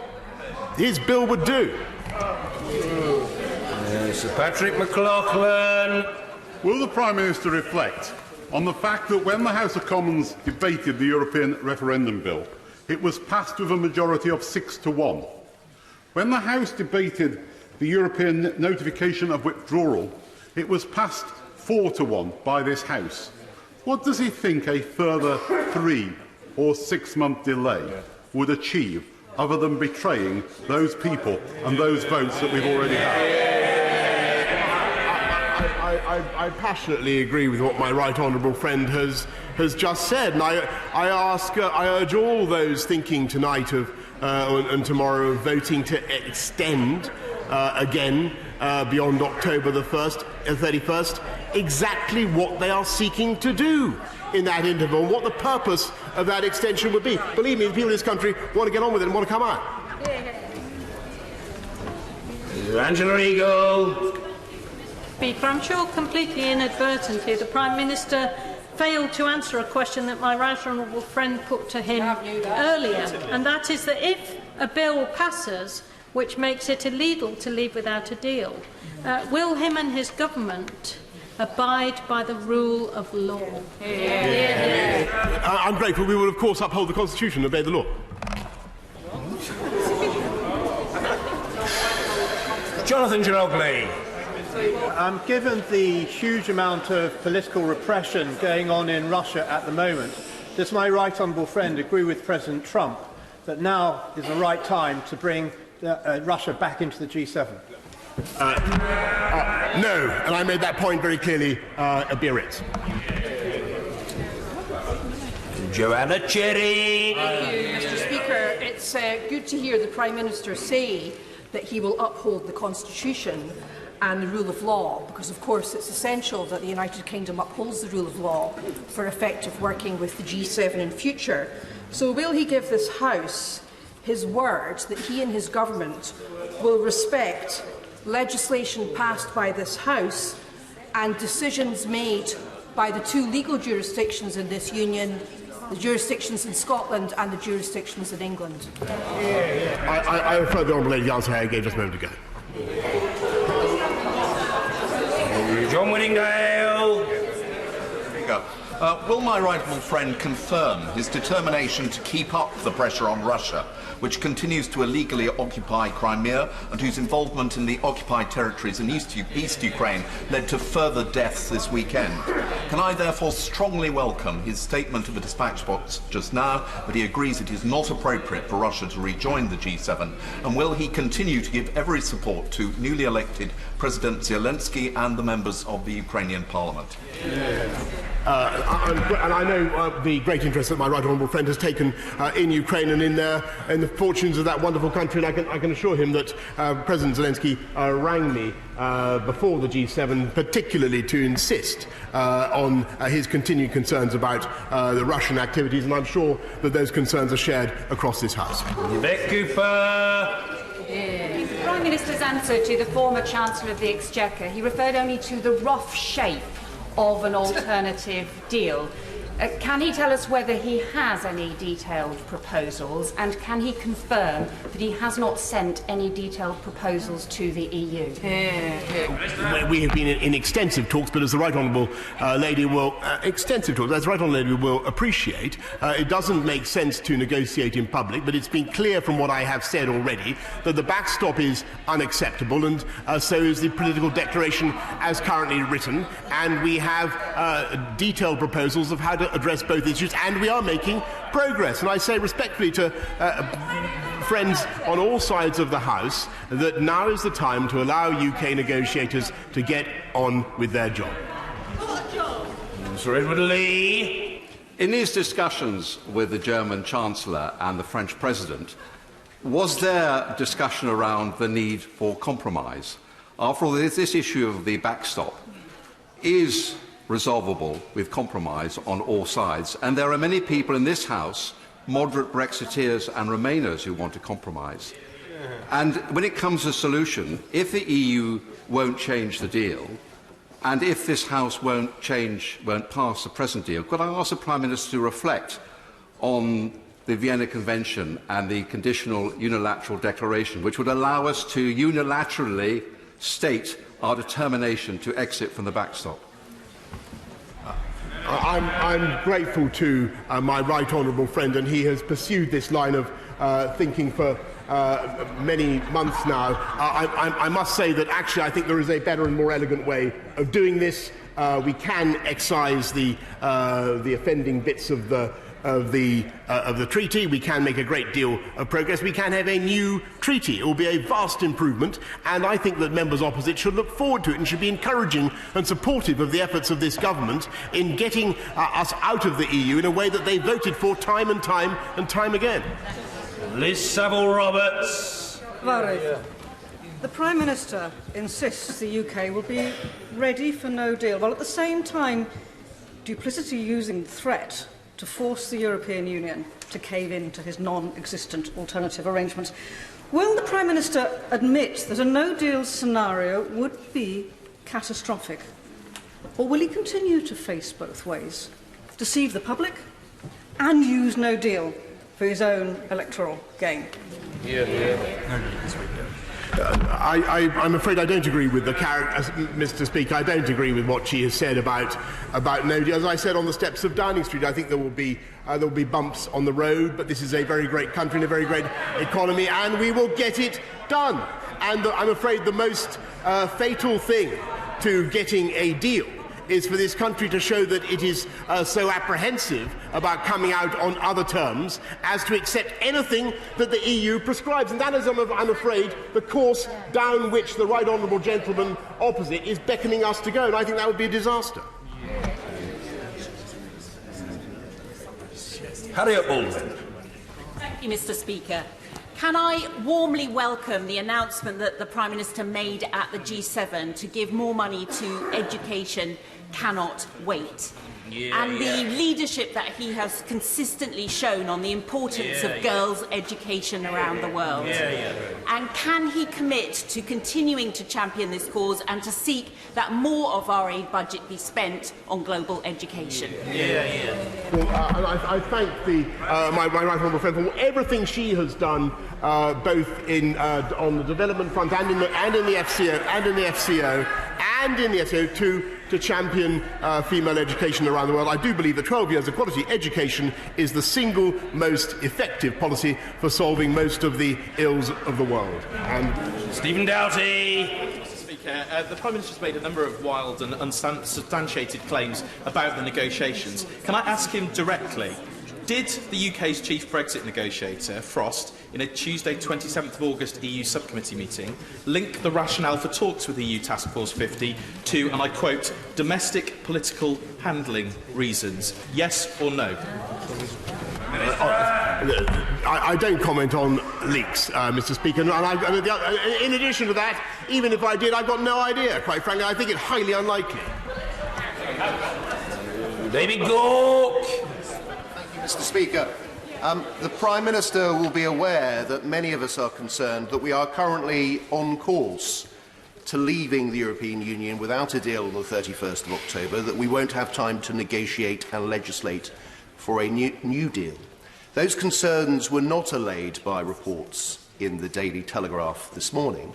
his bill would do. Sir Patrick McLaughlin. Will the Prime Minister reflect on the fact that when the House of Commons debated the European referendum bill, it was passed with a majority of 6 to 1? When the House debated the European notification of withdrawal, it was passed 4 to 1 by this House. What does he think a further 3 or 6 month delay would achieve, other than betraying those people and those votes that we've already had? I passionately agree with what my right honourable friend has just said, and I urge all those thinking tonight of and tomorrow of voting to extend again beyond October the 31st, exactly what they are seeking to do in that interval, and what the purpose of that extension would be. Believe me, the people in this country want to get on with it and want to come out. Angela Eagle. Speaker, I'm sure completely inadvertently the Prime Minister failed to answer a question that my right honourable friend put to him earlier, and that is that if a bill passes which makes it illegal to leave without a deal, will him and his government abide by the rule of law? I'm grateful. We will, of course, uphold the Constitution and obey the law. Jonathan Ginobili. Given the huge amount of political repression going on in Russia at the moment, does my right honourable friend agree with President Trump that now is the right time to bring Russia back into the G7? No, and I made that point very clearly at Biarritz. Joanna Cherry. Thank you, Mr. Speaker. It's good to hear the Prime Minister say that he will uphold the Constitution and the rule of law, because of course it's essential that the United Kingdom upholds the rule of law for effective working with the G7 in future. So will he give this House his word that he and his government will respect legislation passed by this House and decisions made by the two legal jurisdictions in this Union, the jurisdictions in Scotland and the jurisdictions in England? I refer the Honourable Lady the answer I gave just a moment ago. John Whittingdale. Speaker, will my right honourable friend confirm his determination to keep up the pressure on Russia, which continues to illegally occupy Crimea and whose involvement in the occupied territories in East Ukraine led to further deaths this weekend? Can I therefore strongly welcome his statement to the dispatch box just now that he agrees it is not appropriate for Russia to rejoin the G7, and will he continue to give every support to newly elected President Zelensky and the members of the Ukrainian Parliament? And I know the great interest that my right honourable friend has taken in Ukraine and in the fortunes of that wonderful country, and I can assure him that President Zelensky rang me before the G7 particularly to insist on his continued concerns about the Russian activities, and I'm sure that those concerns are shared across this House. Beck Cooper. In the Prime Minister's answer to the former Chancellor of the Exchequer, he referred only to the rough shape of an alternative deal. Can he tell us whether he has any detailed proposals, and can he confirm that he has not sent any detailed proposals to the EU? We have been in extensive talks, but as the right honourable lady will appreciate, it doesn't make sense to negotiate in public. But it's been clear from what I have said already that the backstop is unacceptable, and so is the political declaration as currently written. And we have detailed proposals of how to address both issues, and we are making progress. And I say respectfully to friends on all sides of the House that now is the time to allow UK negotiators to get on with their job. Sir Edward Lee. In these discussions with the German Chancellor and the French President, was there discussion around the need for compromise? After all, this issue of the backstop is resolvable with compromise on all sides, and there are many people in this House, moderate Brexiteers and Remainers, who want to compromise. And when it comes to a solution, if the EU won't change the deal, and if this House won't pass the present deal, could I ask the Prime Minister to reflect on the Vienna Convention and the conditional unilateral declaration, which would allow us to unilaterally state our determination to exit from the backstop? I'm grateful to my right honourable friend, and he has pursued this line of thinking for many months now. I must say that actually I think there is a better and more elegant way of doing this. We can excise the offending bits of the treaty. We can make a great deal of progress. We can have a new treaty. It will be a vast improvement, and I think that members opposite should look forward to it and should be encouraging and supportive of the efforts of this government in getting us out of the EU in a way that they voted for time and time and time again. Liz Saville-Roberts. The Prime Minister insists the UK will be ready for no deal, while at the same time duplicitously using threat to force the European Union to cave in to his non-existent alternative arrangements. Will the Prime Minister admit that a no-deal scenario would be catastrophic? Or will he continue to face both ways, deceive the public and use no deal for his own electoral gain? I'm afraid I don't agree with the Mr. Speaker. I don't agree with what she has said about no deal. As I said on the steps of Downing Street, I think there will be bumps on the road, but this is a very great country and a very great economy, and we will get it done. And I'm afraid the most fatal thing to getting a deal is for this country to show that it is so apprehensive about coming out on other terms as to accept anything that the EU prescribes. And that is, I'm afraid, the course down which the right honourable gentleman opposite is beckoning us to go. And I think that would be a disaster. Harriet Baldwin. Thank you, Mr. Speaker. Can I warmly welcome the announcement that the Prime Minister made at the G7 to give more money to education cannot wait. And the leadership that he has consistently shown on the importance of girls' education around the world. And can he commit to continuing to champion this cause and to seek that more of our aid budget be spent on global education? Well, I thank my right honourable friend for everything she has done, both on the development front and in the FCO to champion female education around the world. I do believe that 12 years of quality education is the single most effective policy for solving most of the ills of the world. And Stephen Doughty. The Prime Minister has made a number of wild and unsubstantiated claims about the negotiations. Can I ask him directly, did the UK's chief Brexit negotiator, Frost, in a Tuesday 27th of August EU subcommittee meeting, link the rationale for talks with EU Task Force 50 to, and I quote, domestic political handling reasons? Yes or no? I don't comment on leaks, Mr. Speaker. And in addition to that, even if I did, I've got no idea. Quite frankly, I think it's highly unlikely. David Gork. Mr. Speaker, the Prime Minister will be aware that many of us are concerned that we are currently on course to leaving the European Union without a deal on the 31st of October, that we won't have time to negotiate and legislate for a new deal. Those concerns were not allayed by reports in the Daily Telegraph this morning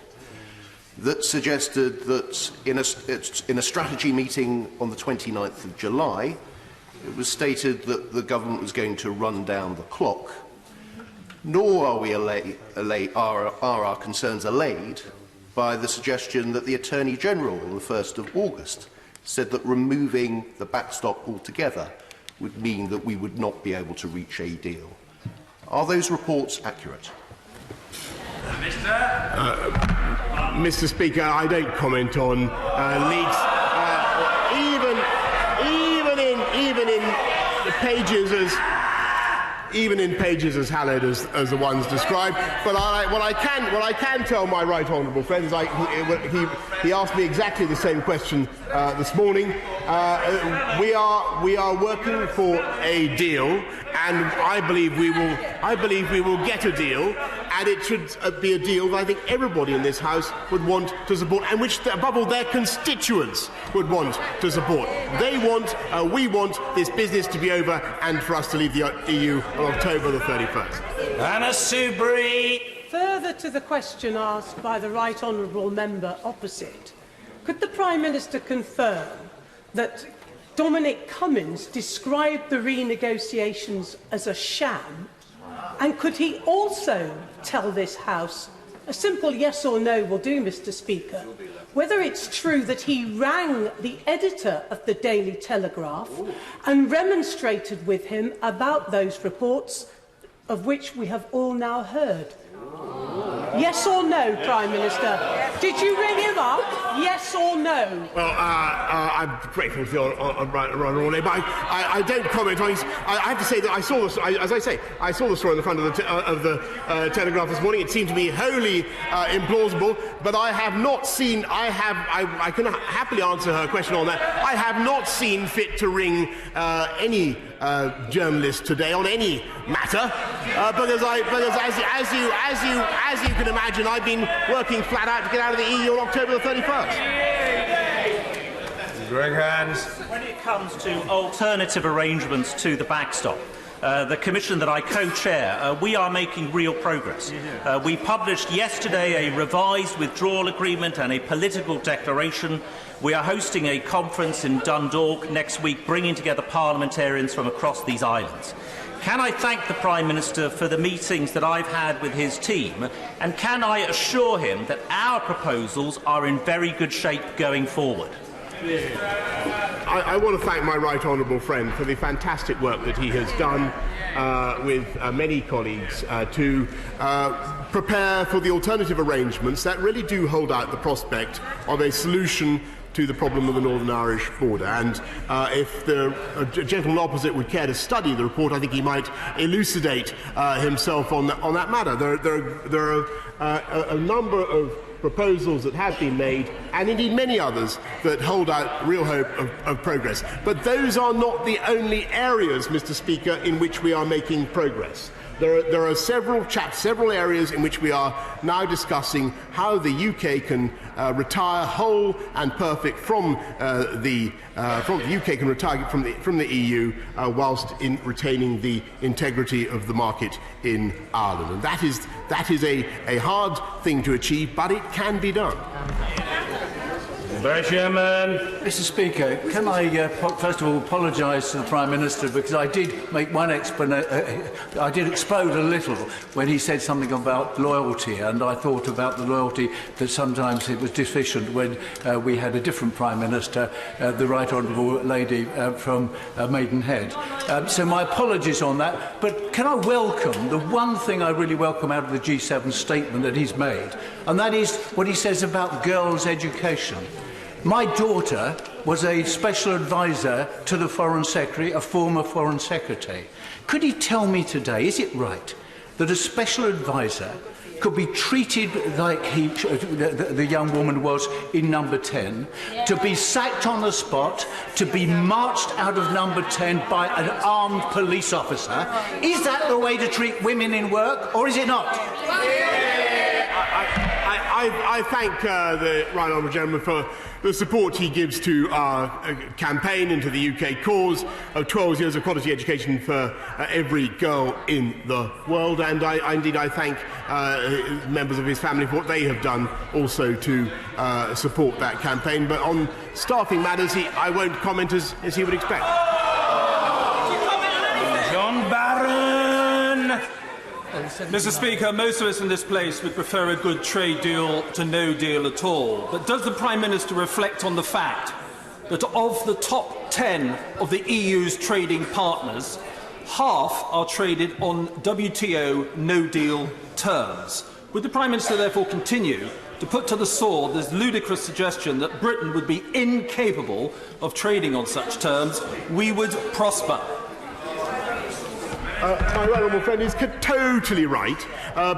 that suggested that in a strategy meeting on the 29th of July, it was stated that the government was going to run down the clock. Nor are our concerns allayed by the suggestion that the Attorney General on the 1st of August said that removing the backstop altogether would mean that we would not be able to reach a deal. Are those reports accurate? Mr. Speaker, I don't comment on leaks. Even in pages as hallowed as the ones described. But what I can tell my right honourable friend is he asked me exactly the same question this morning. We are working for a deal, and I believe we will get a deal, and it should be a deal that I think everybody in this House would want to support, and which, above all, their constituents would want to support. We want this business to be over and for us to leave the EU on October the 31st. Anna Soubry. Further to the question asked by the right honourable member opposite, could the Prime Minister confirm that Dominic Cummings described the renegotiations as a sham? And could he also tell this House, a simple yes or no will do, Mr. Speaker, whether it's true that he rang the editor of the Daily Telegraph and remonstrated with him about those reports, of which we have all now heard? Yes or no, Prime Minister? Did you ring him up? Yes or no? Well, I'm grateful for your honourable name, but I don't comment on it. I have to say that I saw the story on the front of the Telegraph this morning. It seemed to me wholly implausible, but I have not seen. I can happily answer her question on that. I have not seen fit to ring any journalist today on any matter, because as you can imagine, I've been working flat out to get out of the EU on October the 31st. Greg Hands. When it comes to alternative arrangements to the backstop, the commission that I co-chair, we are making real progress. We published yesterday a revised withdrawal agreement and a political declaration. We are hosting a conference in Dundalk next week, bringing together parliamentarians from across these islands. Can I thank the Prime Minister for the meetings that I've had with his team, and can I assure him that our proposals are in very good shape going forward? I want to thank my right honourable friend for the fantastic work that he has done with many colleagues to prepare for the alternative arrangements that really do hold out the prospect of a solution to the problem of the Northern Irish border. And if the gentleman opposite would care to study the report, I think he might elucidate himself on that matter. There are a number of proposals that have been made, and indeed many others that hold out real hope of progress. But those are not the only areas, Mr. Speaker, in which we are making progress. There are several areas in which we are now discussing how the UK can retire whole and perfect from the UK can retire from the EU whilst retaining the integrity of the market in Ireland. And that is a hard thing to achieve, but it can be done. Mr. Speaker, can I first of all apologise to the Prime Minister, because I did make one I did explode a little when he said something about loyalty, and I thought about the loyalty that sometimes it was deficient when we had a different Prime Minister, the Right Honourable Lady from Maidenhead. So my apologies on that, but can I welcome the one thing I really welcome out of the G7 statement that he's made, and that is what he says about girls' education. My daughter was a special advisor to the Foreign Secretary, a former Foreign Secretary. Could he tell me today, is it right that a special advisor could be treated like the young woman was in number 10, to be sacked on the spot, to be marched out of number 10 by an armed police officer? Is that the way to treat women in work, or is it not? I thank the Right Honourable Gentleman for the support he gives to our campaign and to the UK cause of 12 years of quality education for every girl in the world, and I thank members of his family for what they have done also to support that campaign. But on staffing matters, I won't comment as he would expect. John Barron. Mr. Speaker, most of us in this place would prefer a good trade deal to no deal at all. But does the Prime Minister reflect on the fact that of the top 10 of the EU's trading partners, half are traded on WTO no-deal terms? Would the Prime Minister therefore continue to put to the sword this ludicrous suggestion that Britain would be incapable of trading on such terms? We would prosper. My honourable friend is totally right,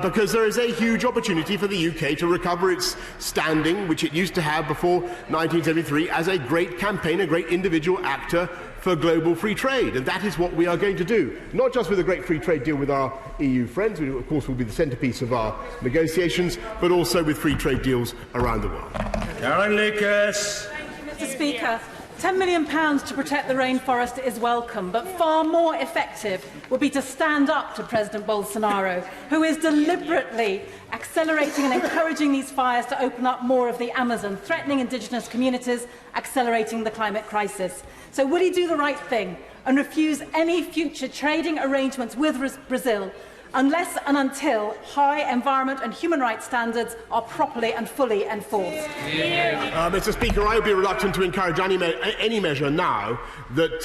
because there is a huge opportunity for the UK to recover its standing, which it used to have before 1973, as a great campaign, a great individual actor for global free trade. And that is what we are going to do, not just with a great free trade deal with our EU friends, which of course will be the centrepiece of our negotiations, but also with free trade deals around the world. Caroline Lucas. Mr. Speaker, £10 million to protect the rainforest is welcome, but far more effective would be to stand up to President Bolsonaro, who is deliberately accelerating and encouraging these fires to open up more of the Amazon, threatening indigenous communities, accelerating the climate crisis. So would he do the right thing and refuse any future trading arrangements with Brazil unless and until high environment and human rights standards are properly and fully enforced? Mr. Speaker, I would be reluctant to encourage any measure now that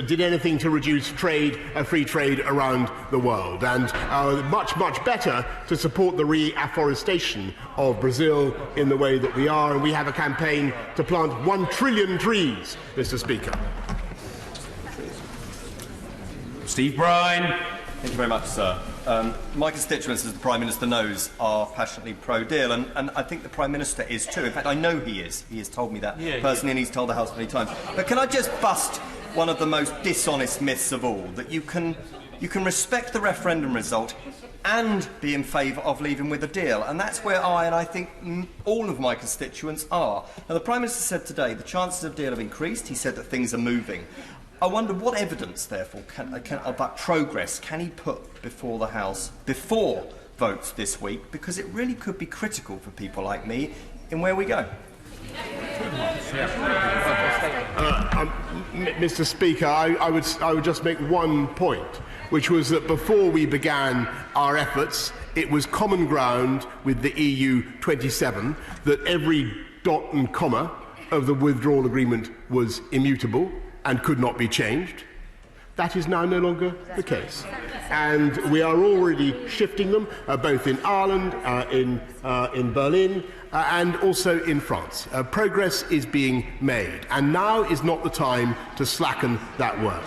did anything to reduce free trade around the world, and much better to support the reforestation of Brazil in the way that we are, and we have a campaign to plant 1 trillion trees, Mr. Speaker. Steve Bryan. Thank you very much, sir. My constituents, as the Prime Minister knows, are passionately pro-deal, and I think the Prime Minister is too. In fact, I know he is. He has told me that personally, and he's told the House many times. But can I just bust one of the most dishonest myths of all, that you can respect the referendum result and be in favour of leaving with a deal? And that's where I think all of my constituents are. Now, the Prime Minister said today the chances of deal have increased. He said that things are moving. I wonder what evidence, therefore, of that progress can he put before the House before votes this week, because it really could be critical for people like me in where we go. Mr. Speaker, I would just make one point, which was that before we began our efforts, it was common ground with the EU 27 that every dot and comma of the withdrawal agreement was immutable and could not be changed. That is now no longer the case. and we are already shifting them, both in Ireland, in Berlin, and also in France. Progress is being made, and now is not the time to slacken that work.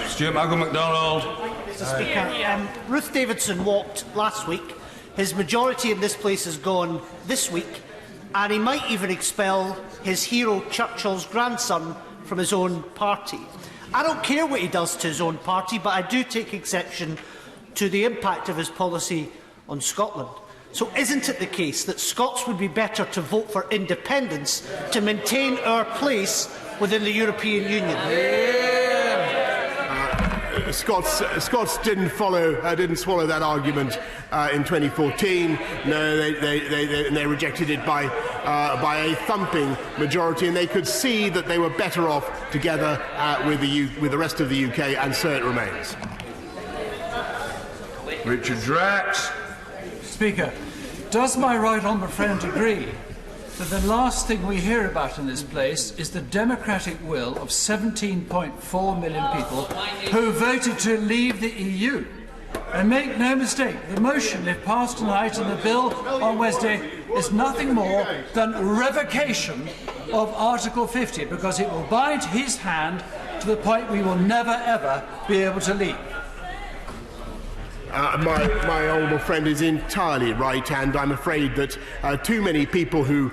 Stuart Michael MacDonald. Mr. Speaker, Ruth Davidson walked last week. His majority in this place is gone this week, and he might even expel his hero Churchill's grandson from his own party. I don't care what he does to his own party, but I do take exception to the impact of his policy on Scotland. So isn't it the case that Scots would be better to vote for independence to maintain our place within the European Union? Scots didn't swallow that argument in 2014. No, they rejected it by a thumping majority, and they could see that they were better off together with the rest of the UK, and so it remains. Richard Drax. Speaker, does my right honourable friend agree that the last thing we hear about in this place is the democratic will of 17.4 million people who voted to leave the EU? And make no mistake, the motion, if passed tonight, and the bill on Wednesday, is nothing more than revocation of Article 50, because it will bind his hand to the point we will never, ever be able to leave. My honourable friend is entirely right, and I'm afraid that too many people who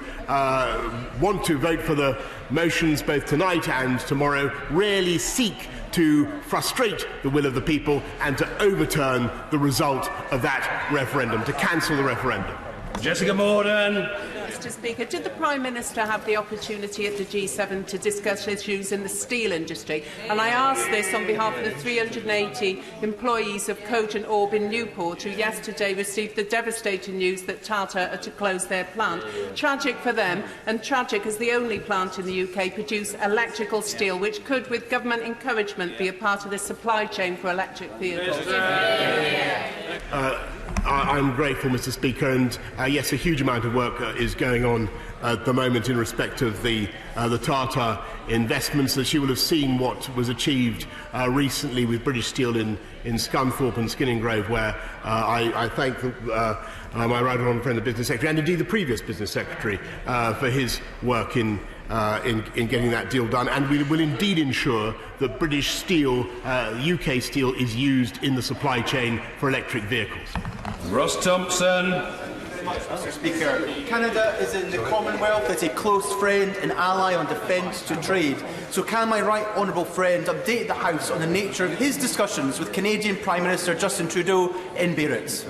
want to vote for the motions both tonight and tomorrow really seek to frustrate the will of the people and to overturn the result of that referendum, to cancel the referendum. Jessica Morden. Mr. Speaker, did the Prime Minister have the opportunity at the G7 to discuss issues in the steel industry? And I ask this on behalf of the 380 employees of Coton Orb in Newport, who yesterday received the devastating news that Tata are to close their plant. Tragic for them, and tragic as the only plant in the UK produce electrical steel, which could, with government encouragement, be a part of the supply chain for electric vehicles. I'm grateful, Mr. Speaker, and yes, a huge amount of work is going on at the moment in respect of the Tata investments. As you will have seen what was achieved recently with British Steel in Scunthorpe and Skinning-Grove, where I thank my right honourable friend, the Business Secretary, and indeed the previous Business Secretary, for his work in getting that deal done, and we will indeed ensure that British steel, UK steel, is used in the supply chain for electric vehicles. Ross Thompson. Mr. Speaker, Canada is in the Commonwealth. It's a close friend and ally on defence to trade. So can my right honourable friend update the House on the nature of his discussions with Canadian Prime Minister Justin Trudeau in Biarritz?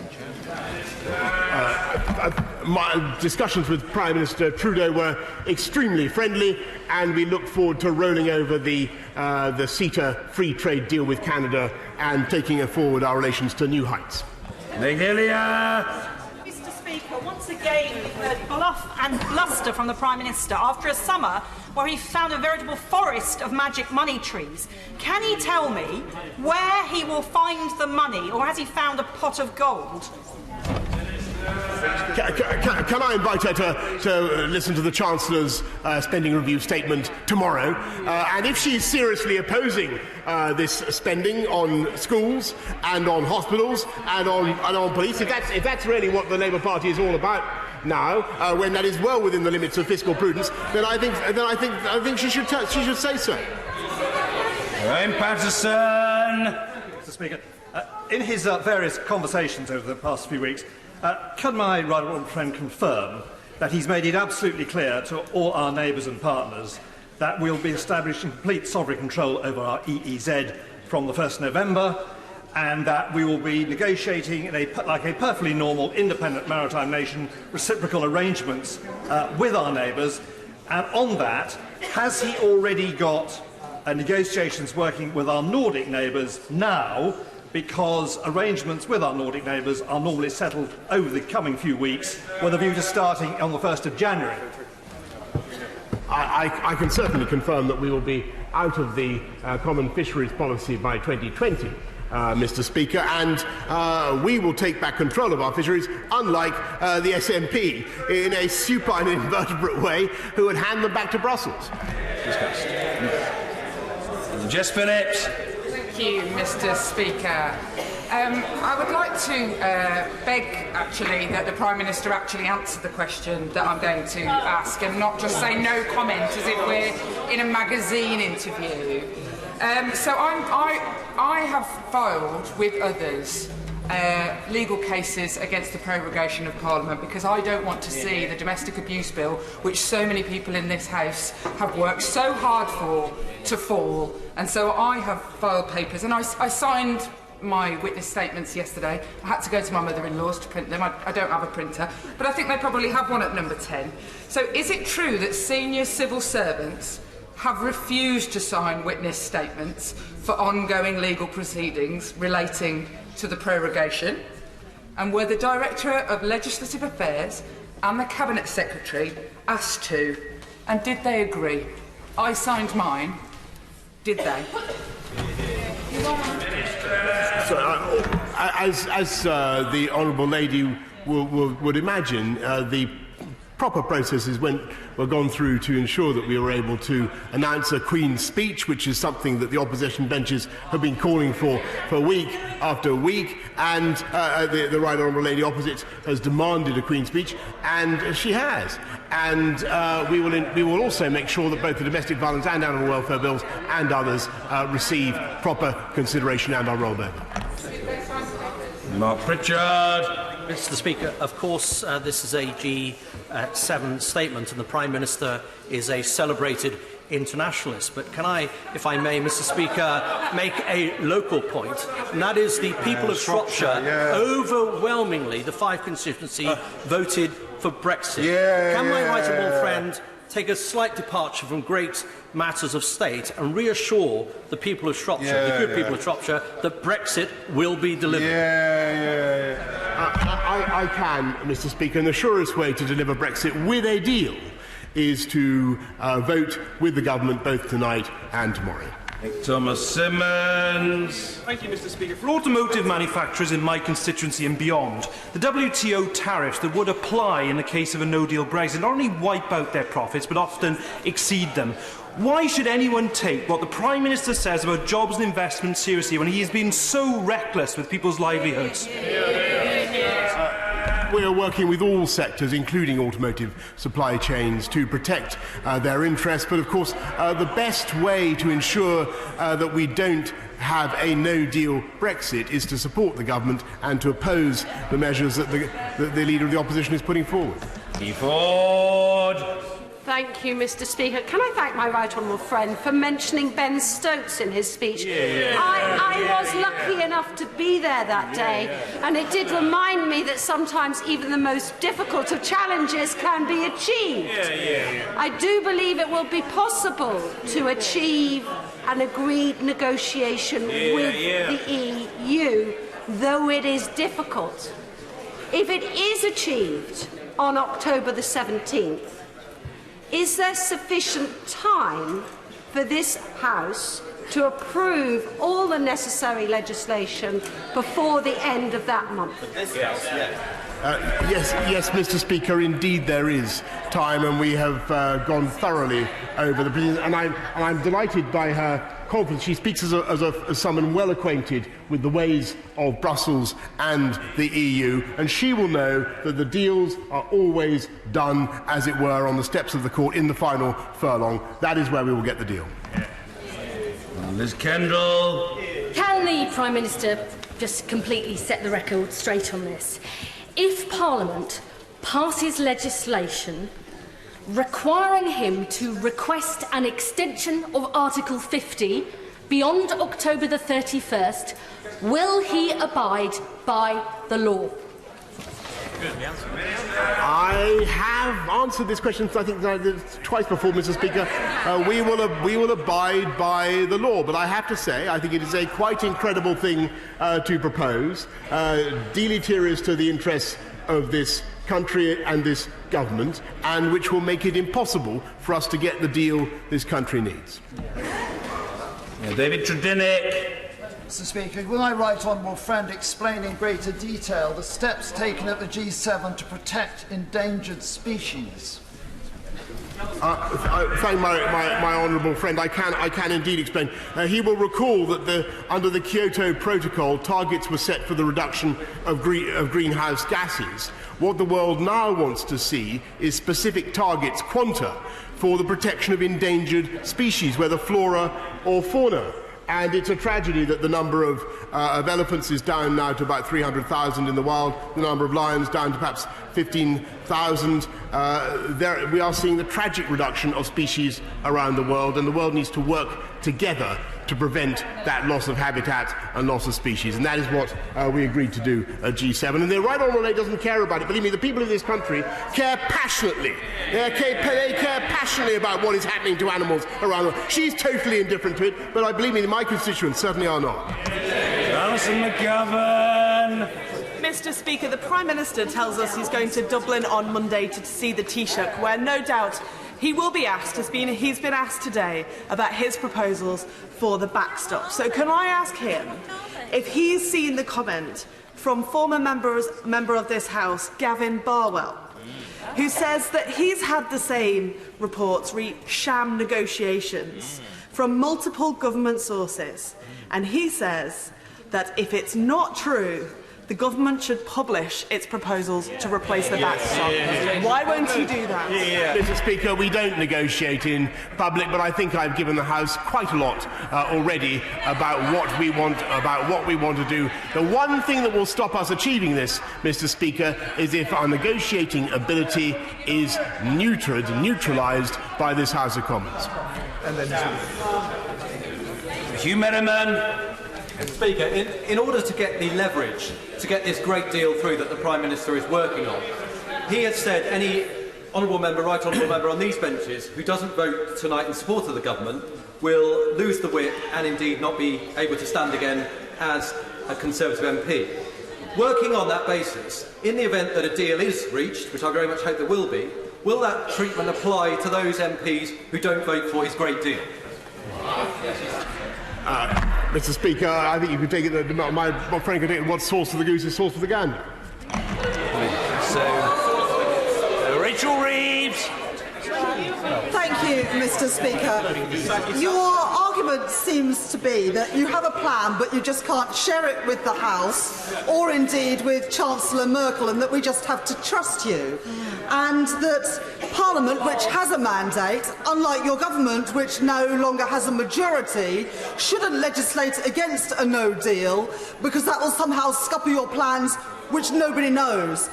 My discussions with Prime Minister Trudeau were extremely friendly, and we look forward to rolling over the CETA free trade deal with Canada and taking forward our relations to new heights. Mr. Speaker, once again we've heard bluff and bluster from the Prime Minister after a summer where he found a veritable forest of magic money trees. Can he tell me where he will find the money, or has he found a pot of gold? Can I invite her to listen to the Chancellor's spending review statement tomorrow? And if she is seriously opposing this spending on schools and on hospitals and on police, if that's really what the Labour Party is all about now, when that is well within the limits of fiscal prudence, then I think she should say so. Ryan Patterson. Mr. Speaker, in his various conversations over the past few weeks, can my right honourable friend confirm that he's made it absolutely clear to all our neighbours and partners that we'll be establishing complete sovereign control over our EEZ from the 1st November, and that we will be negotiating like a perfectly normal independent maritime nation reciprocal arrangements with our neighbours? And on that, has he already got negotiations working with our Nordic neighbours now, because arrangements with our Nordic neighbours are normally settled over the coming few weeks with a view to starting on the 1st of January? I can certainly confirm that we will be out of the common fisheries policy by 2020, Mr. Speaker, and we will take back control of our fisheries, unlike the SNP, in a supine and invertebrate way, who would hand them back to Brussels. Jess Phillips. Thank you, Mr. Speaker. I would like to beg, actually, that the Prime Minister actually answer the question that I'm going to ask and not just say no comment as if we're in a magazine interview. So I have filed with others legal cases against the prorogation of Parliament because I don't want to see the domestic abuse bill, which so many people in this House have worked so hard for, to fall. And so I have filed papers, and I signed my witness statements yesterday. I had to go to my mother-in-law's to print them. I don't have a printer, but I think they probably have one at number 10. So is it true that senior civil servants have refused to sign witness statements for ongoing legal proceedings relating to the prorogation? And were the Director of Legislative Affairs and the Cabinet Secretary asked to? And did they agree? I signed mine. Did they? So, as the Honourable Lady would imagine, the proper processes were gone through to ensure that we were able to announce a Queen's speech, which is something that the opposition benches have been calling for week after week, and the Right Honourable Lady opposite has demanded a Queen's speech, and she has. And we will also make sure that both the domestic violence and animal welfare bills and others receive proper consideration and are rolled over. Mark Pritchard. Mr. Speaker, of course, this is a G7 statement, and the Prime Minister is a celebrated internationalist. But can I, if I may, Mr. Speaker, make a local point? And that is the people of Shropshire, overwhelmingly, the 5 constituency, voted for Brexit. Can my right honourable friend take a slight departure from great matters of state and reassure the people of Shropshire, the good people of Shropshire, that Brexit will be delivered? I can, Mr. Speaker, and the surest way to deliver Brexit with a deal is to vote with the government both tonight and tomorrow. Thomas Simmons. Thank you, Mr. Speaker. For automotive manufacturers in my constituency and beyond, the WTO tariffs that would apply in the case of a no-deal Brexit not only wipe out their profits, but often exceed them. Why should anyone take what the Prime Minister says about jobs and investment seriously when he has been so reckless with people's livelihoods? We are working with all sectors, including automotive supply chains, to protect their interests. But, of course, the best way to ensure that we don't have a no-deal Brexit is to support the government and to oppose the measures that the Leader of the Opposition is putting forward. Ford. Thank you, Mr. Speaker. Can I thank my right honourable friend for mentioning Ben Stokes in his speech? I was lucky enough to be there that day, and it did remind me that sometimes even the most difficult of challenges can be achieved. I do believe it will be possible to achieve an agreed negotiation with the EU, though it is difficult. If it is achieved on October the 17th, is there sufficient time for this House to approve all the necessary legislation before the end of that month? Yes, Mr. Speaker, indeed there is time, and we have gone thoroughly over the proceedings, and I'm delighted by her confidence. She speaks as someone well acquainted with the ways of Brussels and the EU, and she will know that the deals are always done, as it were, on the steps of the court in the final furlong. That is where we will get the deal. Liz Kendall. Can the Prime Minister just completely set the record straight on this? If Parliament passes legislation requiring him to request an extension of Article 50 beyond October the 31st, will he abide by the law? I have answered this question, I think, twice before, Mr. Speaker. We will abide by the law, but I have to say I think it is a quite incredible thing to propose, deleterious to the interests of this country and this government, and which will make it impossible for us to get the deal this country needs. David Tredinnick. Mr. Speaker, will my right honourable friend explain in greater detail the steps taken at the G7 to protect endangered species? Thank my honourable friend. I can indeed explain. He will recall that under the Kyoto Protocol, targets were set for the reduction of greenhouse gases. What the world now wants to see is specific targets, quanta, for the protection of endangered species, whether flora or fauna. And it's a tragedy that the number of elephants is down now to about 300,000 in the wild, the number of lions down to perhaps 15,000. We are seeing the tragic reduction of species around the world, and the world needs to work together to prevent that loss of habitat and loss of species. And that is what we agreed to do at G7. And the Right Honourable Lady doesn't care about it. Believe me, the people of this country care passionately. They care passionately about what is happening to animals around the world. She's totally indifferent to it, but I believe me, my constituents certainly are not. Alison McGovern. Mr. Speaker, the Prime Minister tells us he's going to Dublin on Monday to see the Taoiseach, where no doubt he will be asked, he's been asked today, about his proposals for the backstop. So can I ask him if he's seen the comment from former member of this House, Gavin Barwell, who says that he's had the same reports, sham negotiations, from multiple government sources, and he says that if it's not true, the government should publish its proposals to replace the backstop. Why won't he do that? Mr. Speaker, we don't negotiate in public, but I think I've given the House quite a lot already about what we want to do. The one thing that will stop us achieving this, Mr. Speaker, is if our negotiating ability is neutralised by this House of Commons. And then Hugh Merriman. Speaker, in order to get the leverage to get this great deal through that the Prime Minister is working on, he has said any honourable member, right honourable member on these benches who doesn't vote tonight in support of the government will lose the whip and indeed not be able to stand again as a Conservative MP. Working on that basis, in the event that a deal is reached, which I very much hope there will be, will that treatment apply to those MPs who don't vote for his great deal? Mr. Speaker, I think you can take it that my friend can take it. What sauce for the goose is sauce for the gander. So, Rachel Reeves. Thank you, Mr. Speaker. Your argument seems to be that you have a plan, but you just can't share it with the House, or indeed with Chancellor Merkel, and that we just have to trust you. And that Parliament, which has a mandate, unlike your government, which no longer has a majority, shouldn't legislate against a no deal, because that will somehow scupper your plans, which nobody knows.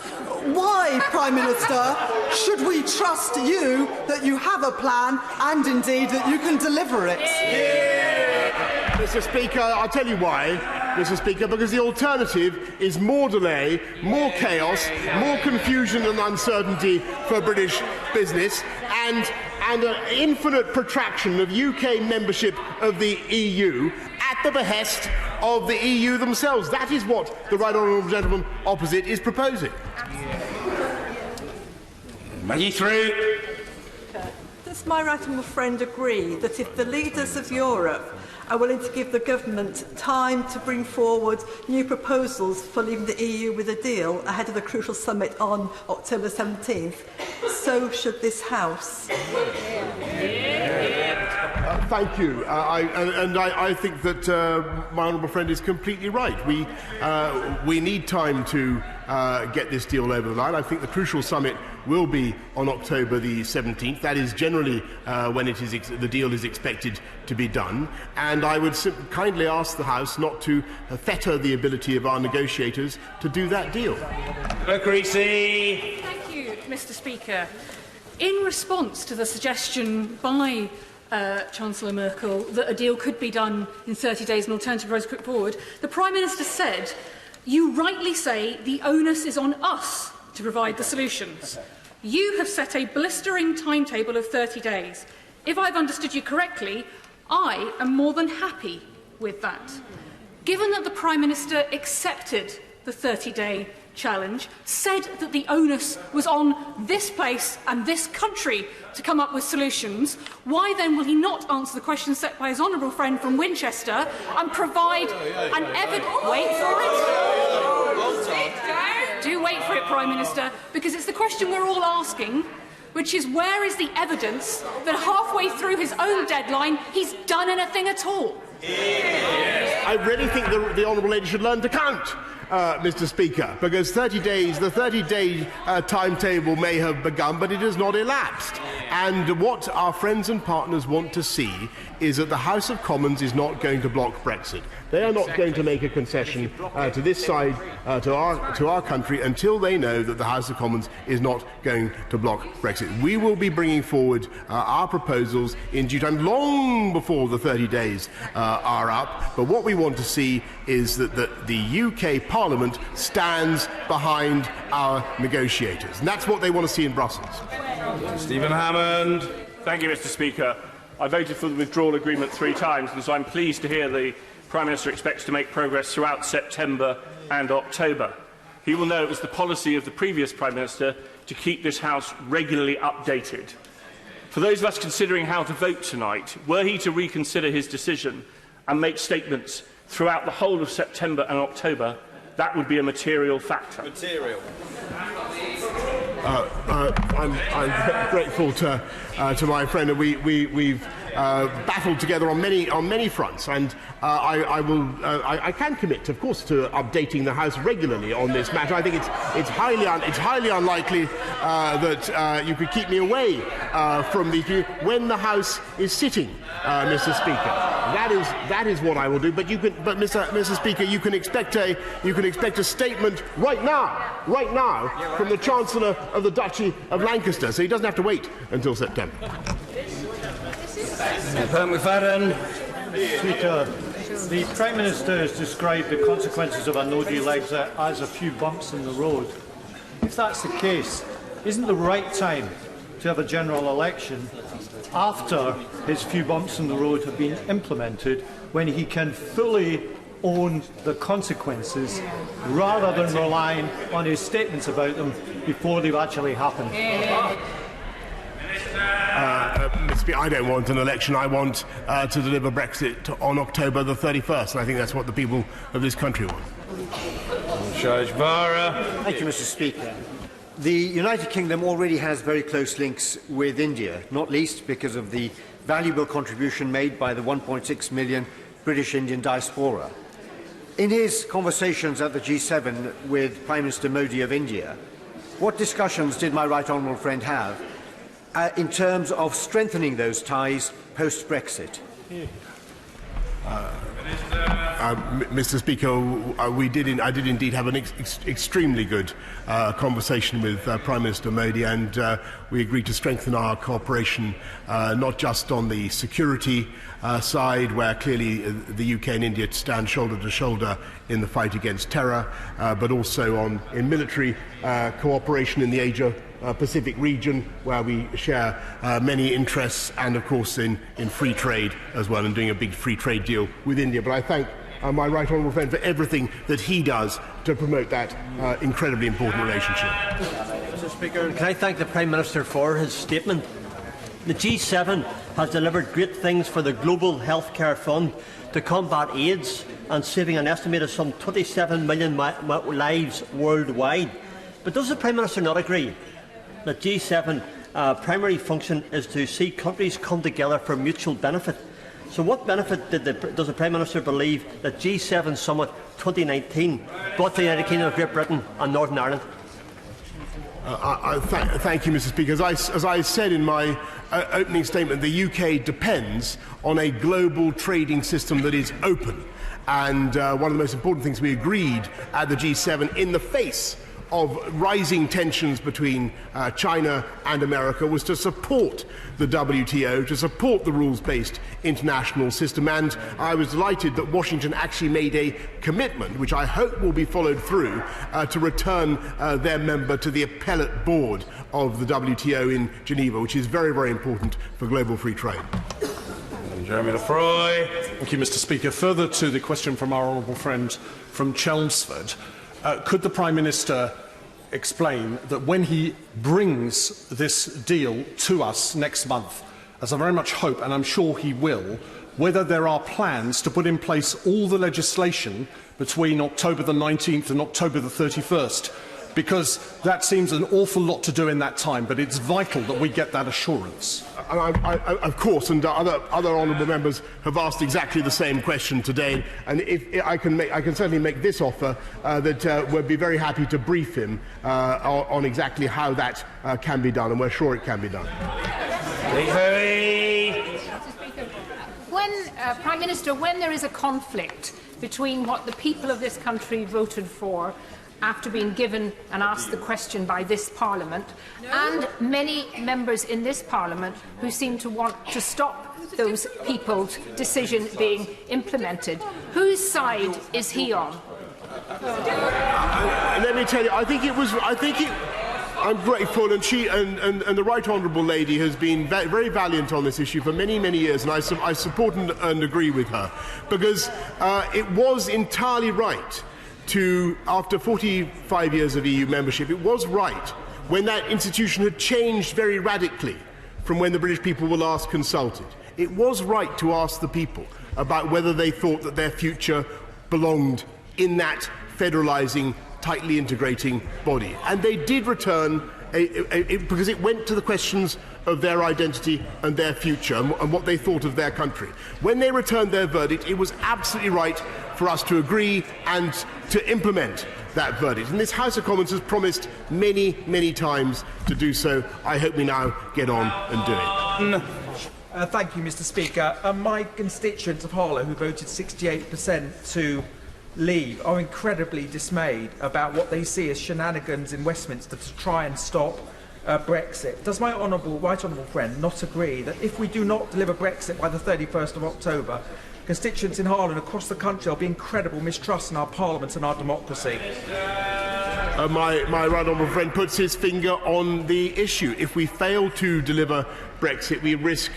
Why, Prime Minister, should we trust you that you have a plan and indeed that you can deliver it? Mr. Speaker, I'll tell you why, Mr. Speaker, because the alternative is more delay, more chaos, more confusion and uncertainty for British business, and an infinite protraction of UK membership of the EU at the behest of the EU themselves. That is what the Right Honourable Gentleman opposite is proposing. Maggie through. Does my right honourable friend agree that if the leaders of Europe are willing to give the government time to bring forward new proposals for leaving the EU with a deal ahead of the crucial summit on October 17th, so should this House? Thank you. I think that my honourable friend is completely right. We need time to get this deal over the line. I think the crucial summit will be on October the 17th. That is generally when the deal is expected to be done. And I would kindly ask the House not to fetter the ability of our negotiators to do that deal. Creasy. Thank you, Mr. Speaker. In response to the suggestion by Chancellor Merkel that a deal could be done in 30 days and alternative roads put forward, the Prime Minister said, "You rightly say the onus is on us to provide the solutions. You have set a blistering timetable of 30 days. If I've understood you correctly, I am more than happy with that." Given that the Prime Minister accepted the 30-day challenge, said that the onus was on this place and this country to come up with solutions, why then will he not answer the question set by his honourable friend from Winchester and provide an evidence? Wait for it. Do wait for it, Prime Minister, because it's the question we're all asking. which is where is the evidence that halfway through his own deadline he's done anything at all? I really think the Honourable Lady should learn to count, Mr. Speaker, because the 30-day timetable may have begun, but it has not elapsed. And what our friends and partners want to see is that the House of Commons is not going to block Brexit. They are not going to make a concession to this side, to our country, until they know that the House of Commons is not going to block Brexit. We will be bringing forward our proposals in due time, long before the 30 days are up. But what we want to see is that the UK Parliament stands behind our negotiators. And that's what they want to see in Brussels. Stephen Hammond. Thank you, Mr. Speaker. I voted for the withdrawal agreement 3 times, and so I'm pleased to hear the Prime Minister expects to make progress throughout September and October. He will know it was the policy of the previous Prime Minister to keep this House regularly updated. For those of us considering how to vote tonight, were he to reconsider his decision and make statements throughout the whole of September and October, that would be a material factor. I'm grateful to my friend. We've battled together on many fronts, and I can commit, of course, to updating the House regularly on this matter. I think it's highly unlikely that you could keep me away from the when the House is sitting, Mr. Speaker. That is what I will do. But Mr. Speaker, you can expect a statement right now from the Chancellor of the Duchy of Lancaster. So he doesn't have to wait until September. Speaker, the Prime Minister has described the consequences of a no-deal exit as a few bumps in the road. If that's the case, isn't the right time to have a general election after his few bumps in the road have been implemented, when he can fully own the consequences rather than relying on his statements about them before they've actually happened? I don't want an election. I want to deliver Brexit on October the 31st, and I think that's what the people of this country want. Thank you, Mr. Speaker. The United Kingdom already has very close links with India, not least because of the valuable contribution made by the 1.6 million British Indian diaspora. In his conversations at the G7 with Prime Minister Modi of India, what discussions did my right honourable friend have in terms of strengthening those ties post-Brexit? Mr. Speaker, I did indeed have an extremely good conversation with Prime Minister Modi, and we agreed to strengthen our cooperation not just on the security side, where clearly the UK and India stand shoulder to shoulder in the fight against terror, but also in military cooperation in the Asia-Pacific region, where we share many interests, and of course in free trade as well, and doing a big free trade deal with India. But I thank my right honourable friend for everything that he does to promote that incredibly important relationship. Mr. Speaker, can I thank the Prime Minister for his statement? The G7 has delivered great things for the Global Healthcare Fund to combat AIDS and saving an estimated some 27 million lives worldwide. But does the Prime Minister not agree that G7 primary function is to see countries come together for mutual benefit? So what benefit does the Prime Minister believe that G7 Summit 2019 brought to the United Kingdom of Great Britain and Northern Ireland? Thank you, Mr. Speaker. As I said in my opening statement, the UK depends on a global trading system that is open. And one of the most important things we agreed at the G7, in the face of rising tensions between China and America, was to support the WTO, to support the rules-based international system. And I was delighted that Washington actually made a commitment, which I hope will be followed through, to return their member to the appellate board of the WTO in Geneva, which is very, very important for global free trade. Jeremy Lefroy. Thank you, Mr. Speaker. Further to the question from our honourable friend from Chelmsford, could the Prime Minister explain that when he brings this deal to us next month, as I very much hope, and I'm sure he will, whether there are plans to put in place all the legislation between October the 19th and October the 31st because that seems an awful lot to do in that time, but it's vital that we get that assurance. Of course, and other honourable members have asked exactly the same question today, and if I can certainly make this offer that we'd be very happy to brief him on exactly how that can be done, and we're sure it can be done. When, Prime Minister, when there is a conflict between what the people of this country voted for after being given and asked the question by this Parliament, and many members in this Parliament who seem to want to stop those people's decision being implemented, whose side is he on? Let me tell you, I'm grateful, and she and the Right Honourable Lady has been very valiant on this issue for many, many years, and I support and agree with her, because it was entirely right after 45 years of EU membership, it was right when that institution had changed very radically from when the British people were last consulted. It was right to ask the people about whether they thought that their future belonged in that federalising, tightly integrating body. And they did return, because it went to the questions of their identity and their future and what they thought of their country. When they returned their verdict, it was absolutely right for us to agree and to implement that verdict. And this House of Commons has promised many, many times to do so. I hope we now get on and do it. Thank you, Mr. Speaker. My constituents of Harlow, who voted 68% to leave, are incredibly dismayed about what they see as shenanigans in Westminster to try and stop Brexit. Does my right honourable friend not agree that if we do not deliver Brexit by the 31st of October, constituents in Harlow and across the country will be incredible mistrust in our Parliament and our democracy? My right honourable friend puts his finger on the issue. If we fail to deliver Brexit, we risk